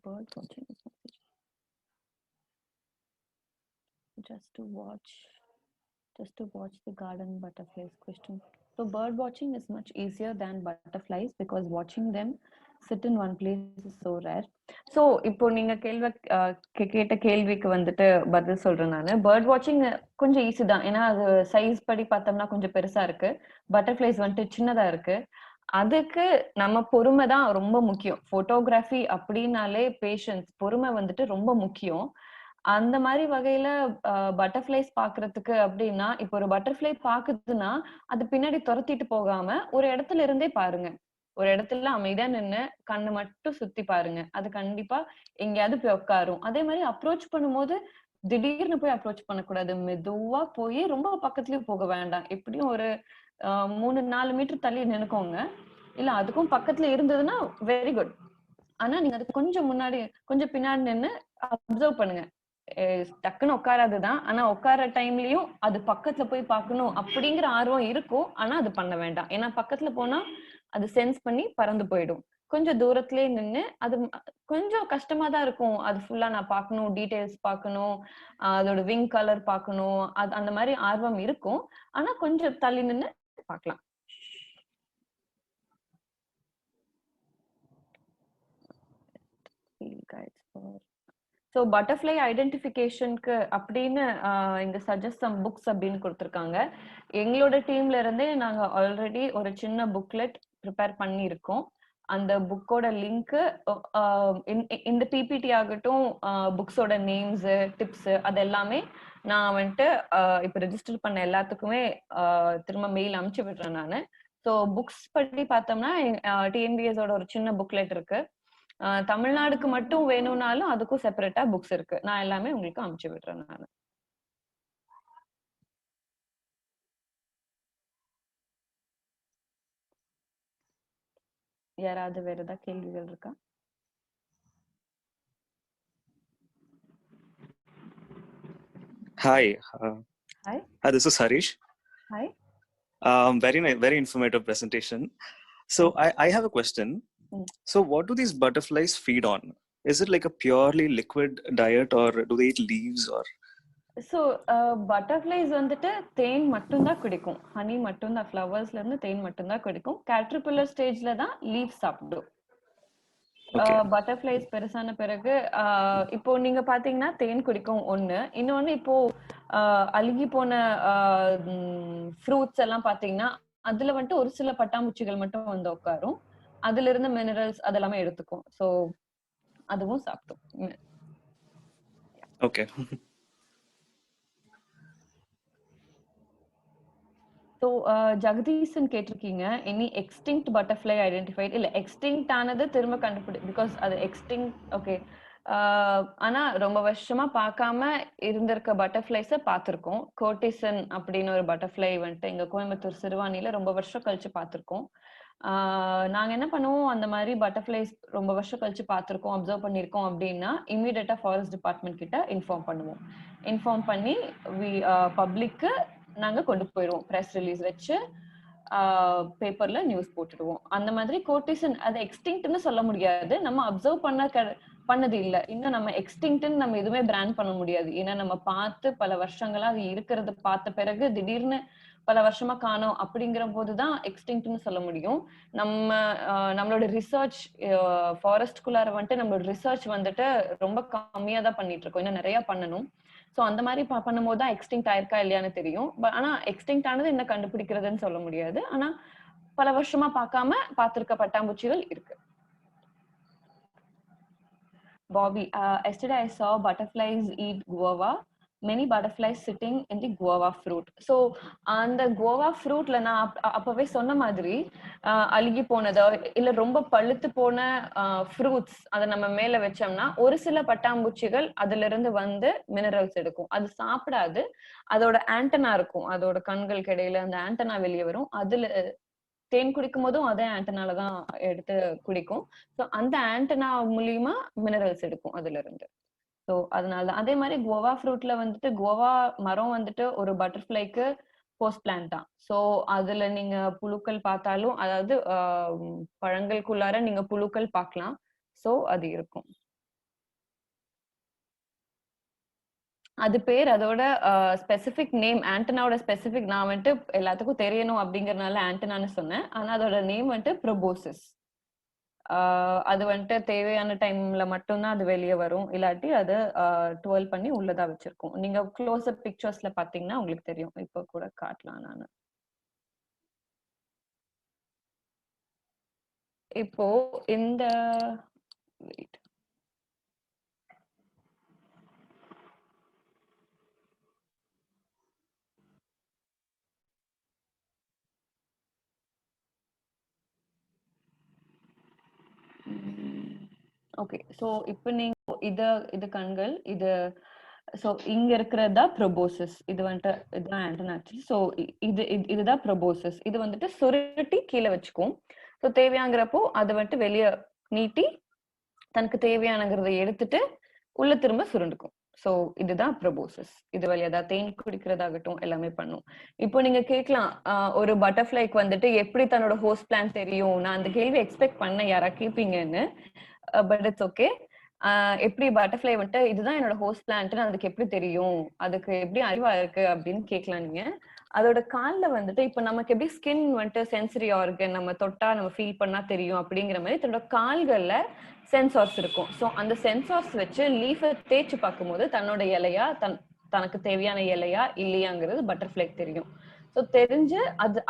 Bird watching is just to watch the garden butterflies question. So bird watching is much easier than butterflies because watching them sit in one place is so rare. So இப்போ நீங்க கேட்ட கேள்விக்கு வந்துட்டு பதில் சொல்றேன் நானு. பேர்ட் வாட்சிங் கொஞ்சம் ஈஸி தான், ஏன்னா அது சைஸ் படி பார்த்தோம்னா கொஞ்சம் பெருசா இருக்கு, பட்டர்ஃபிளைஸ் வந்துட்டு சின்னதா இருக்கு. அதுக்கு நம்ம பொறுமை தான் ரொம்ப முக்கியம். போட்டோகிராஃபி அப்படின்னாலே பேஷன்ஸ், பொறுமை வந்துட்டு ரொம்ப முக்கியம். அந்த மாதிரி வகையில பட்டர்ஃபிளைஸ் பாக்குறதுக்கு அப்படின்னா, இப்போ ஒரு பட்டர்ஃபிளை பாக்குதுன்னா அது பின்னாடி துரத்திட்டு போகாம ஒரு இடத்துல இருந்தே பாருங்க. ஒரு இடத்துல அமைதியா நின்னு கண்ணு மட்டும் சுத்தி பாருங்க. அது கண்டிப்பா எங்கேயாவது போய் உட்காரும். அதே மாதிரி அப்ரோச் பண்ணும்போது திடீர்னு போய் அப்ரோச் பண்ணக்கூடாது. மெதுவா போய் ரொம்ப பக்கத்துலயும் போக வேண்டாம். எப்படியும் ஒரு 3-4 மீட்டர் தள்ளி நினைக்கோங்க. இல்ல அதுக்கும் பக்கத்துல இருந்ததுன்னா வெரி குட். ஆனா நீங்க அதுக்கு கொஞ்சம் முன்னாடி கொஞ்சம் பின்னாடி நின்னு அப்சர்வ் பண்ணுங்க. டக்குன்னு உட்காராதுதான், ஆனா உட்கார டைம்லயும் அது பக்கத்துல போய் பார்க்கணும் அப்படிங்கிற ஆர்வம் இருக்கும். ஆனா அது பண்ண வேண்டாம், ஏன்னா பக்கத்துல போனா அது சென்ஸ் பண்ணி பறந்து போயிடும். கொஞ்சம் தூரத்திலே நின்னு அது கொஞ்சம் கஷ்டமா தான் இருக்கும். அது ஃபுல்லா நான் பார்க்கணும், டீடைல்ஸ் பார்க்கணும், அதோட விங் கலர் பார்க்கணும், அது அந்த மாதிரி ஆர்வம் இருக்கும். ஆனா கொஞ்சம் தள்ளி நின்னு பார்க்கலாம். ஸோ பட்டர்ஃப்ளை ஐடென்டிஃபிகேஷனுக்கு அப்படின்னு இங்க சஜஸ்ட் சம் புக்ஸ் அப்படின்னு கொடுத்துருக்காங்க. எங்களோட டீம்ல இருந்தே நாங்க ஆல்ரெடி ஒரு சின்ன புக்லெட் ப்ரிப்பேர் பண்ணியிருக்கோம். அந்த புக்கோட லிங்க் இந்த பிபிடி ஆகட்டும், புக்ஸோட நேம்ஸ், டிப்ஸ், அது எல்லாமே நான் வந்துட்டு இப்போ ரெஜிஸ்டர் பண்ண எல்லாத்துக்குமே திரும்ப மெயில் அனுப்பிச்சு விடுறேன் நான். ஸோ புக்ஸ் படி பார்த்தோம்னா டிஎன்பிஎஸோட ஒரு சின்ன புக்லெட் இருக்கு. தமிழ்நாடுக்கு மட்டும் வேணும்னாலும் அதுக்கும் செப்பரேட்டா புக்ஸ் இருக்கு. நான் எல்லாமே உங்களுக்கு அனுப்பிச்சு விடுறேன் நான். யாராவது வேற ஏதாவது கேள்விகள் இருக்கா? Hi. Hi. Hi, this is Harish. Hi. Very informative presentation. So I have a question. So what do these butterflies feed on? Is it like a purely liquid diet or do they eat leaves or? So butterflies வந்துட்டு தேன் மட்டும் தான் குடிக்கும். Honey மட்டும் தான், ஃப்ளவர்ஸ்ல இருந்து தேன் மட்டும் தான் குடிக்கும். கேட்டர்பில்லர் ஸ்டேஜ்ல தான் லீவ் சாப்பிடும். பட்டர்ஃபிளைஸ் பெருசான பிறகு இப்போ நீங்க பாத்தீங்கன்னா தேன் குடிக்கும் ஒண்ணு. இன்னொன்னு இப்போ அழுகி போன ஃப்ரூட்ஸ் எல்லாம் பாத்தீங்கன்னா அதுல வந்துட்டு ஒரு சில பட்டாம்பூச்சிகள் மட்டும் வந்து உட்காரும். அதுல இருந்து மினரல்ஸ் அதெல்லாமே எடுத்துக்கும். சோ அதுவும் சாப்பிடும். ஓகே. ஸோ ஜெகதீசன் கேட்டிருக்கீங்க, எனி எக்ஸ்டிங்க்ட் பட்டர்ஃப்ளை ஐடென்டிஃபைட்? இல்லை, எக்ஸ்டிங்க்ட் ஆனது திரும்ப பிகாஸ் அது எக்ஸ்டிங்க்ட். ஓகே. ஆனா ரொம்ப வருஷமா பார்க்காம இருந்திருக்க பட்டர்ஃப்ளைஸை பார்த்துருக்கோம். கோட்டிசன் அப்படின்னு ஒரு பட்டர்ஃப்ளை வந்துட்டு எங்க கோயம்புத்தூர் சிறுவாணியில ரொம்ப வருஷம் கழிச்சு பார்த்துருக்கோம். நாங்க என்ன பண்ணுவோம், அந்த மாதிரி பட்டர்ஃப்ளைஸ் ரொம்ப வருஷம் கழிச்சு பார்த்துருக்கோம், அப்சர்வ் பண்ணியிருக்கோம் அப்படின்னா இமீடியட்டா ஃபாரஸ்ட் டிபார்ட்மெண்ட் கிட்ட இன்ஃபார்ம் பண்ணுவோம். இன்ஃபார்ம் பண்ணி பப்ளிக்கு நாங்க கொண்டு போயிடுவோம். ப்ரெஸ் ரிலீஸ் வச்சு பேப்பர்ல நியூஸ் போட்டுடுவோம். அந்த மாதிரி கோட்டிசன் அது எக்ஸ்டிங்க்ட்னு சொல்ல முடியாது, நம்ம அப்சர்வ் பண்ணது இல்ல. இன்னும் நம்ம எக்ஸ்டிங்க்ட்னு நம்ம எதுவுமே பிராண்ட் பண்ண முடியாது. ஏன்னா நம்ம பார்த்து பல வருஷங்களா அது இருக்கிறத பார்த்த பிறகு திடீர்னு பல வருஷமா காணோம் அப்படிங்கிற போதுதான் எக்ஸ்டிங்க்ட்னு சொல்ல முடியும். நம்மளோட ரிசர்ச் ஃபாரஸ்ட்குள்ளார வந்துட்டு நம்மளோட ரிசர்ச் வந்துட்டு ரொம்ப கம்மியா தான் பண்ணிட்டு இருக்கோம், இன்னும் நிறைய பண்ணணும். ஸோ அந்த மாதிரி பண்ணும்போது தான் எக்ஸ்டிங்க்ட் ஆயிருக்கா இல்லையான்னு தெரியும். ஆனா எக்ஸ்டிங்க்ட் ஆனது இன்னும் கண்டுபிடிக்கிறதுன்னு சொல்ல முடியாது. ஆனா பல வருஷமா பார்த்திருக்க பட்டாம்பூச்சிகள் இருக்கு. Bobby, yesterday I saw butterflies eat guava. Many butterflies sitting in the guava fruit. So அந்த guava fruitல நான் அப்பவே சொன்ன மாதிரி அழுகி போனதோ இல்ல ரொம்ப பழுத்து போன ஃப்ரூட்ஸ் அதை நம்ம மேல வச்சோம்னா ஒரு சில பட்டாம்பூச்சிகள் அதுல இருந்து வந்து மினரல்ஸ் எடுக்கும். அது சாப்பிடாது, அதோட ஆண்டனா இருக்கும், அதோட கண்களுக்கு இடையில அந்த ஆண்டனா வெளியே வரும், அதுல தேன் குடிக்கும் போதும் அதே ஆண்டனால தான் எடுத்து குடிக்கும். ஸோ அந்த ஆண்டனா மூலியமா மினரல்ஸ் எடுக்கும் அதுல இருந்து. ஸோ அதனால அதே மாதிரி கோவா ஃப்ரூட்ல வந்துட்டு கோவா மரம் வந்துட்டு ஒரு பட்டர்ஃப்ளைக்கு போஸ்ட் பிளான்ட் தான். ஸோ அதுல நீங்க புழுக்கள் பார்த்தாலும், அதாவது பழங்களுக்குள்ளார நீங்க புழுக்கள் பார்க்கலாம். ஸோ அது இருக்கும். அது பேர் அதோட ஸ்பெசிபிக் நேம், ஆண்டனாவோட ஸ்பெசிபிக். நான் வந்துட்டு எல்லாத்துக்கும் தெரியணும் அப்படிங்கறதுனால ஆண்டனான்னு சொன்னேன். ஆனா அதோட நேம் வந்துட்டு ப்ரோபோசிஸ். அது வந்துட்டு தேவையான டைம்ல மட்டும்தான் அது வெளியே வரும், இல்லாட்டி அது 12 பண்ணி உள்ளதா வச்சிருக்கோம். நீங்க க்ளோஸ் அப் பிக்சர்ஸ்ல பாத்தீங்கன்னா உங்களுக்கு தெரியும். இப்போ கூட காட்டலாம் நானு. இப்போ இந்த ஓகே. ஸோ இப்போ நீங்க இது கண்கள், இது ஸோ இங்க இருக்கிறதா ப்ரோபோசிஸ். இது வந்துட்டு இதுதான் ஆண்டனா ஆக்சுவலி. ஸோ இதுதான் ப்ரோபோசிஸ். இது வந்துட்டு சுருட்டி கீழே வச்சுக்கும். ஸோ தேவையாங்கிறப்போ அது வந்துட்டு வெளியே நீட்டி தனக்கு தேவையானங்கிறத எடுத்துட்டு உள்ள திரும்ப சுருண்டுக்கும். ஸோ இதுதான் ப்ரோபோசிஸ். இது வழியா தான் தேன் குடிக்கிறதாகட்டும் எல்லாமே பண்ணும். இப்போ நீங்க கேட்கலாம், ஒரு பட்டர்ஃப்ளைக்கு வந்துட்டு எப்படி தன்னோட ஹோஸ்ட் பிளான் தெரியும்? நான் அந்த கேள்வி எக்ஸ்பெக்ட் பண்ண யாரா கேட்பீங்கன்னு. But it's okay. எப்படி பட்டர்ஃப்ளை வந்துட்டு இதுதான் என்னோட ஹோஸ்ட் பிளான்ட்னு அதுக்கு எப்படி தெரியும், அதுக்கு எப்படி அறிவா இருக்கு அப்படின்னு கேட்கலாம் நீங்க. அதோட கால்ல வந்துட்டு இப்போ நமக்கு எப்படி ஸ்கின் வந்துட்டு சென்சரி ஆர்கன், நம்ம தொட்டா நம்ம ஃபீல் பண்ணா தெரியும் அப்படிங்கிற மாதிரி தன்னோட கால்கள்ல சென்சார்ஸ் இருக்கும். ஸோ அந்த சென்சார்ஸ் வச்சு லீஃபை தேய்ச்சி பார்க்கும்போது தன்னோட இலையா தனக்கு தேவையான இலையா இல்லையாங்கிறது பட்டர்ஃப்ளைக்கு தெரியும். ஸோ தெரிஞ்சு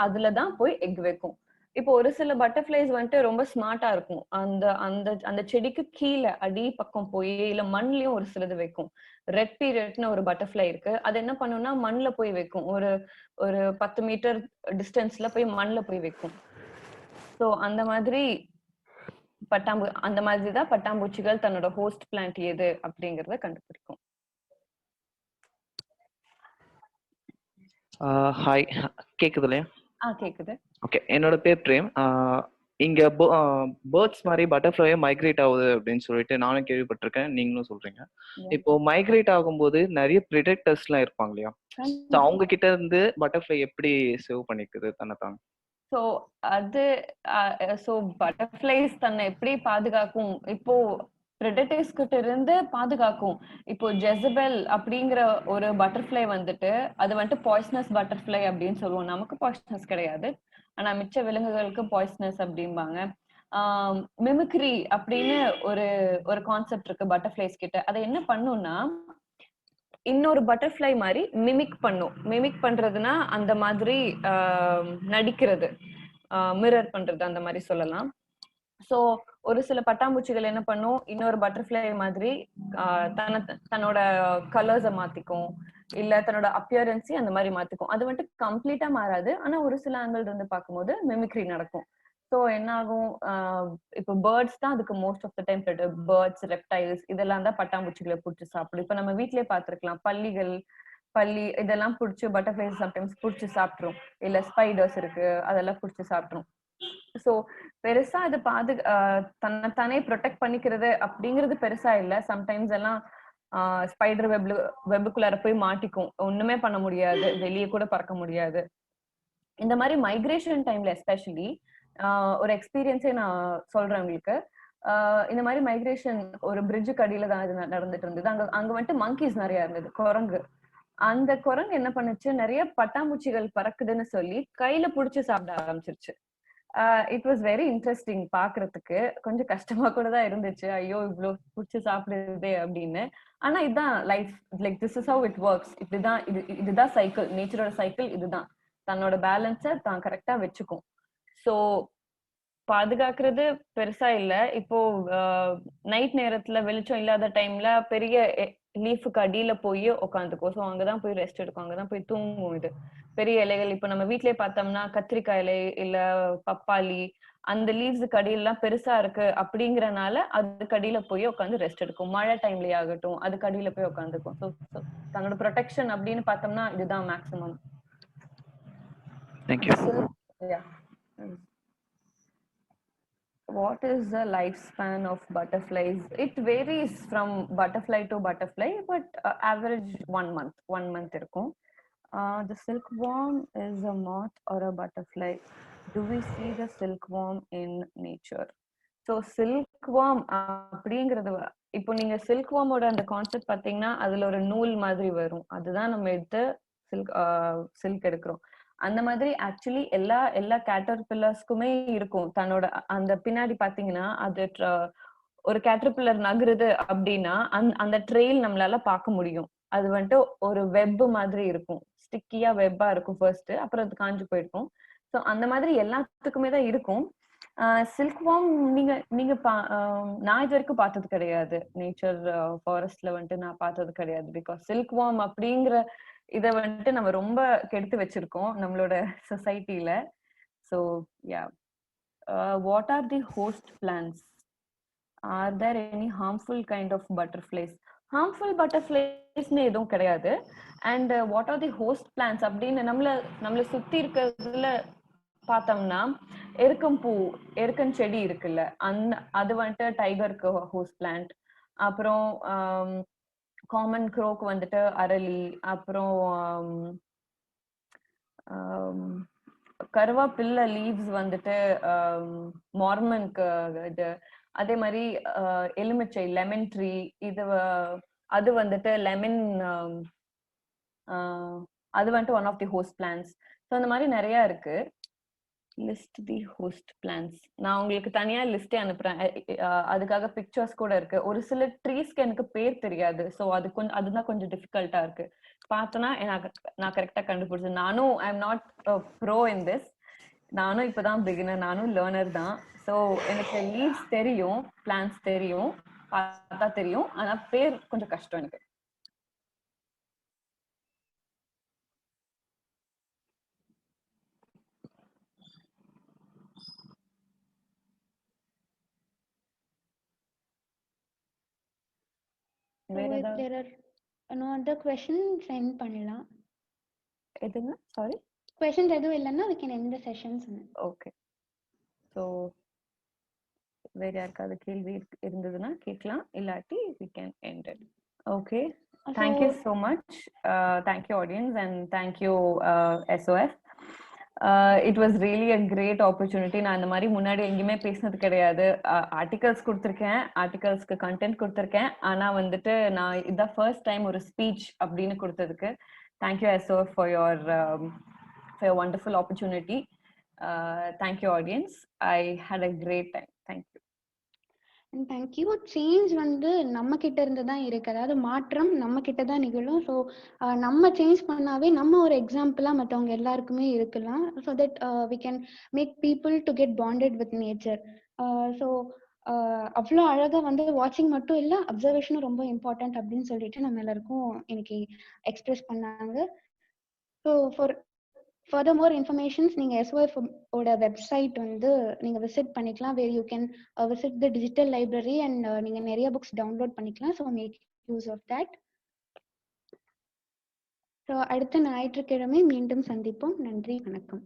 அதுலதான் போய் எக் வைக்கும். இப்போ ஒரு சில பட்டர்ஃப்ளைஸ் வந்துட்டு ரொம்ப ஸ்மார்ட்டா இருக்கும். அந்த அந்த அந்த செடிக்கு கீழே அடி பக்கம் போய் இல்ல மண்லயும் ஒரு சிலது வைக்கும். ரெட் பீரியட்னு ஒரு பட்டர்ஃப்ளை இருக்கு. அது என்ன பண்ணும்னா மண்ல போய் வைக்கும். ஒரு 10 மீட்டர் டிஸ்டன்ஸ்ல போய் மண்ல போய் வைக்கும். ஸோ அந்த மாதிரி அந்த மாதிரிதான் பட்டாம்பூச்சிகள் தன்னோட ஹோஸ்ட் பிளான்ட் எது அப்படிங்கறத கண்டுபிடிக்கும். ஹாய், கேக்குது இல்லையா? கேக்குது. ஓகே, என்னோட பேர் பிரேம். இங்க பேர்ட்ஸ் மாதிரி பட்டர்ஃப்ளையே மைக்ரேட் ஆகுது அப்படின்னு சொல்லிட்டு நானும் கேள்விப்பட்டிருக்கேன், நீங்களும் சொல்றீங்க. இப்போ மைக்ரேட் ஆகும்போது நிறைய ப்ரிடெக்டர்ஸ் எல்லாம் இருப்பாங்க இல்லையா? அவங்க கிட்ட இருந்து பட்டர்ஃப்ளை எப்படி சேவ் பண்ணிக்குது தன்னைத்தான்? ஸோ பட்டர்ஃப்ளைஸ் தன்னை எப்படி பாதுகாக்கும்? இப்போ பிரெடேட்டர்ஸ் கிட்ட இருந்து பாதுகாக்கும். இப்போ ஜெசபெல் அப்படிங்கிற ஒரு பட்டர்ஃப்ளை வந்துட்டு அது வந்துட்டு பாய்சனஸ் பட்டர்ஃப்ளை அப்படின்னு சொல்லுவோம். நமக்கு பாய்சனஸ் கிடையாது, ஆனா மிச்ச விலங்குகளுக்கு பாய்சனஸ் அப்படிம்பாங்க. மிமிக்ரி அப்படின்னு ஒரு கான்செப்ட் இருக்கு பட்டர்ஃப்ளைஸ் கிட்ட. அதை என்ன பண்ணும்னா இன்னொரு பட்டர்ஃப்ளை மாதிரி மிமிக் பண்ணும். மிமிக் பண்றதுன்னா அந்த மாதிரி நடிக்கிறது, மிரர் பண்றது அந்த மாதிரி சொல்லலாம். ஸோ ஒரு சில பட்டாம்பூச்சிகள் என்ன பண்ணும், இன்னொரு பட்டர்ஃப்ளை மாதிரி தன்னோட கலர்ஸை மாத்திக்கும், இல்ல தன்னோட அப்பியரன்ஸை அந்த மாதிரி மாத்திக்கும். அது வந்துட்டு கம்ப்ளீட்டா மாறாது, ஆனா ஒரு சில ஆங்கிள் இருந்து பார்க்கும்போது மிமிக்ரி நடக்கும். ஸோ என்ன ஆகும், இப்போ பேர்ட்ஸ் தான் அதுக்கு most of the time birds, reptiles இதெல்லாம் தான் பட்டாம்பூச்சிகளை பிடிச்சி சாப்பிடும். இப்போ நம்ம வீட்லயே பார்த்திருக்கலாம், பல்லி இதெல்லாம் பிடிச்சி பட்டர்ஃப்ளைஸ் சம்டைம்ஸ் பிடிச்சி சாப்பிட்ரும், இல்ல ஸ்பைடர்ஸ் இருக்கு அதெல்லாம் பிடிச்சி சாப்பிட்ரும். ஸோ பெருசா அது தன்னைத்தானே ப்ரொடெக்ட் பண்ணிக்கிறது அப்படிங்கிறது பெருசா இல்ல. சம்டைம்ஸ் எல்லாம் ஸ்பைடர் வெப்புக்குள்ளார போய் மாட்டிக்கும், ஒண்ணுமே பண்ண முடியாது, வெளியே கூட பறக்க முடியாது. இந்த மாதிரி மைக்ரேஷன் டைம்ல எஸ்பெஷலி ஒரு எக்ஸ்பீரியன்ஸே நான் சொல்றேன் உங்களுக்கு. இந்த மாதிரி மைக்ரேஷன் ஒரு பிரிட்ஜுக்கு அடியில தான் இது நடந்துட்டு இருந்தது. அங்க வந்துட்டு மங்கீஸ் நிறைய இருந்தது, குரங்கு. அந்த குரங்கு என்ன பண்ணுச்சு, நிறைய பட்டாம்பூச்சிகள் பறக்குதுன்னு சொல்லி கையில புடிச்சு சாப்பிட ஆரம்பிச்சிருச்சு. இட் வாஸ் வெரி இன்ட்ரெஸ்டிங் பாக்குறதுக்கு. கொஞ்சம் கஷ்டமா கூட தான் இருந்துச்சு, ஐயோ இவ்வளவு புடிச்சு சாப்பிடுதே அப்படின்னு. ஆனா இதுதான் life, like this is how it works. இதுதான் சைக்கிள், நேச்சரோட சைக்கிள் இதுதான். தன்னோட பேலன்ஸை தான் கரெக்டா வச்சுக்கும். ஸோ பாதுகாக்கிறது பெருசா இல்ல. இப்போ நைட் நேரத்துல வெளிச்சம் இல்லாத டைம்ல பெரிய லீஃபுக்கு அடியில போய் உட்காந்துக்கும். ஸோ அங்கதான் போய் ரெஸ்ட் எடுக்கும், அங்கதான் போய் தூங்கும். இது பெரிய இலைகள், இப்ப நம்ம வீட்லயே பார்த்தோம்னா கத்திரிக்காய் இலை இல்ல பப்பாளி, அந்த லீவ்ஸுக்கு அடியெல்லாம் பெருசா இருக்கு அப்படிங்கறனால அதுக்கு அடியில போய் உட்காந்து ரெஸ்ட் எடுக்கும். மழை டைம்லயே ஆகட்டும் அதுக்கு அடியில போய் உட்காந்துக்கும். ஸோ தன்னோட ப்ரொடெக்ஷன் அப்படின்னு பார்த்தோம்னா இதுதான் maximum. Thank you. Yeah. What is the lifespan of butterflies? It varies from butterfly to butterfly, but average 1 month. 1 month irukum. The silkworm is a moth or a butterfly. Do we see the silkworm in nature? So silkworm அப்படிங்கிறது, இப்போ நீங்க silkworm-ஓட அந்த concept பாத்தீங்கன்னா அதுல ஒரு நூல் மாதிரி வரும், அதுதான் நம்ம எடுத்து சில்க் எடுக்கிறோம். அந்த மாதிரி ஆக்சுவலி எல்லா கேட்டர்பில்லர்ஸ்க்குமே இருக்கும். தன்னோட அந்த பின்னாடி பாத்தீங்கன்னா அது ஒரு கேட்டர்பில்லர் நகருது அப்படின்னா அந்த ட்ரெயில் நம்மளால பார்க்க முடியும். அது வந்துட்டு ஒரு வெப் மாதிரி இருக்கும், ஸ்டிக்கியா வெப்பா இருக்கும் ஃபர்ஸ்ட், அப்புறம் அது காஞ்சு போயிருக்கும். ஸோ அந்த மாதிரி எல்லாத்துக்குமே தான் இருக்கும். சில்க்வார்ம் நீங்க நான் இது வரைக்கும் பார்த்தது கிடையாது. நேச்சர் ஃபாரஸ்ட்ல வந்துட்டு நான் பார்த்தது கிடையாது. பிகாஸ் சில்க்வார்ம் அப்படிங்கிற இத வந்துட்டு நம்ம ரொம்ப கெடுத்து வச்சிருக்கோம் நம்மளோட சொசைட்டில. So yeah, what are the host plants? Are there any harmful kind of butterflies? Harmful பட்டர்ஃப்ளைஸ்னு எதுவும் கிடையாது. And what are the host plants அப்படின்னு நம்மள சுத்தி இருக்கிறதுல பார்த்தோம்னா எருக்கன் செடி இருக்குல்ல, அது வந்துட்டு டைகருக்கு ஹோஸ்ட் பிளான்ட். அப்புறம் காமன் க்ரோக்கு வந்துட்டு அரளி, அப்புறம் கருவேப்பிலை லீவ்ஸ் வந்துட்டு மார்மனுக்கு இது. அதே மாதிரி எலுமிச்சை லெமன் ட்ரீ, அது வந்துட்டு லெமன், அது வந்துட்டு one of the host plants. So அந்த மாதிரி நிறைய இருக்கு. லிஸ்ட் தி ஹோஸ்ட் பிளான்ஸ் நான் உங்களுக்கு தனியா லிஸ்டே அனுப்புறேன். அதுக்காக பிக்சர்ஸ் கூட இருக்கு. ஒரு சில ட்ரீஸ்க்கு எனக்கு பேர் தெரியாது, ஸோ அதுதான் கொஞ்சம் டிஃபிகல்ட்டா இருக்கு. பார்த்தோன்னா நான் கரெக்டா கண்டுபிடிச்சேன். நானும் I am not bro in this, நானும் இப்பதான் பிகினர், நானும் லேர்னர் தான். ஸோ எனக்கு லீவ்ஸ் தெரியும், பிளான்ஸ் தெரியும், பார்த்தா தெரியும், ஆனா பேர் கொஞ்சம் கஷ்டம் எனக்கு. If there are no other questions, send பண்ணலாம். எதுங்க? சாரி, questions எதுவும் இல்லைன்னா we can end the session. Okay. So வேற யாருக்காவது கேள்வி இருந்ததுன்னா கேட்கலாம், இல்லாட்டி we can end it. Okay. Thank you so much. Thank you audience and thank you SOF. It was really a great opportunity. நான் இந்த மாதிரி முன்னாடி எங்கேயுமே பேசினது கிடையாது. ஆர்டிகல்ஸ் கொடுத்துருக்கேன், ஆர்டிகல்ஸ்க்கு கண்டென்ட் கொடுத்துருக்கேன், ஆனா வந்துட்டு நான் இதான் ஃபர்ஸ்ட் டைம் ஒரு ஸ்பீச் அப்படின்னு கொடுத்ததுக்கு thank you SOF for your wonderful opportunity. Thank you audience. I had a great time. Thank you. And thank you. Change வந்து நம்ம கிட்ட இருந்து தான் இருக்கு, அதாவது மாற்றம் நம்ம கிட்ட தான் நிகழும். ஸோ நம்ம சேஞ்ச் பண்ணாவே நம்ம ஒரு எக்ஸாம்பிளா மற்றவங்க எல்லாருக்குமே இருக்கலாம். So that we can make people to get bonded with nature. So அவ்வளோ அழகாக வந்து வாட்சிங் மட்டும் இல்லை, அப்சர்வேஷனும் ரொம்ப இம்பார்ட்டன்ட் அப்படின்னு சொல்லிட்டு நம்ம எல்லாருக்கும் இன்னைக்கு எக்ஸ்பிரஸ் பண்ணாங்க. ஸோ further more informations நீங்க SOF ஓட வெப்சைட் வந்து நீங்க விசிட் பண்ணிக்கலாம், where you can visit the digital library and நீங்க நிறைய books download பண்ணிக்கலாம். so make use of that. so அடுத்த ஞாயிற்றுக்கிழமை மீண்டும் சந்திப்போம். நன்றி, வணக்கம்.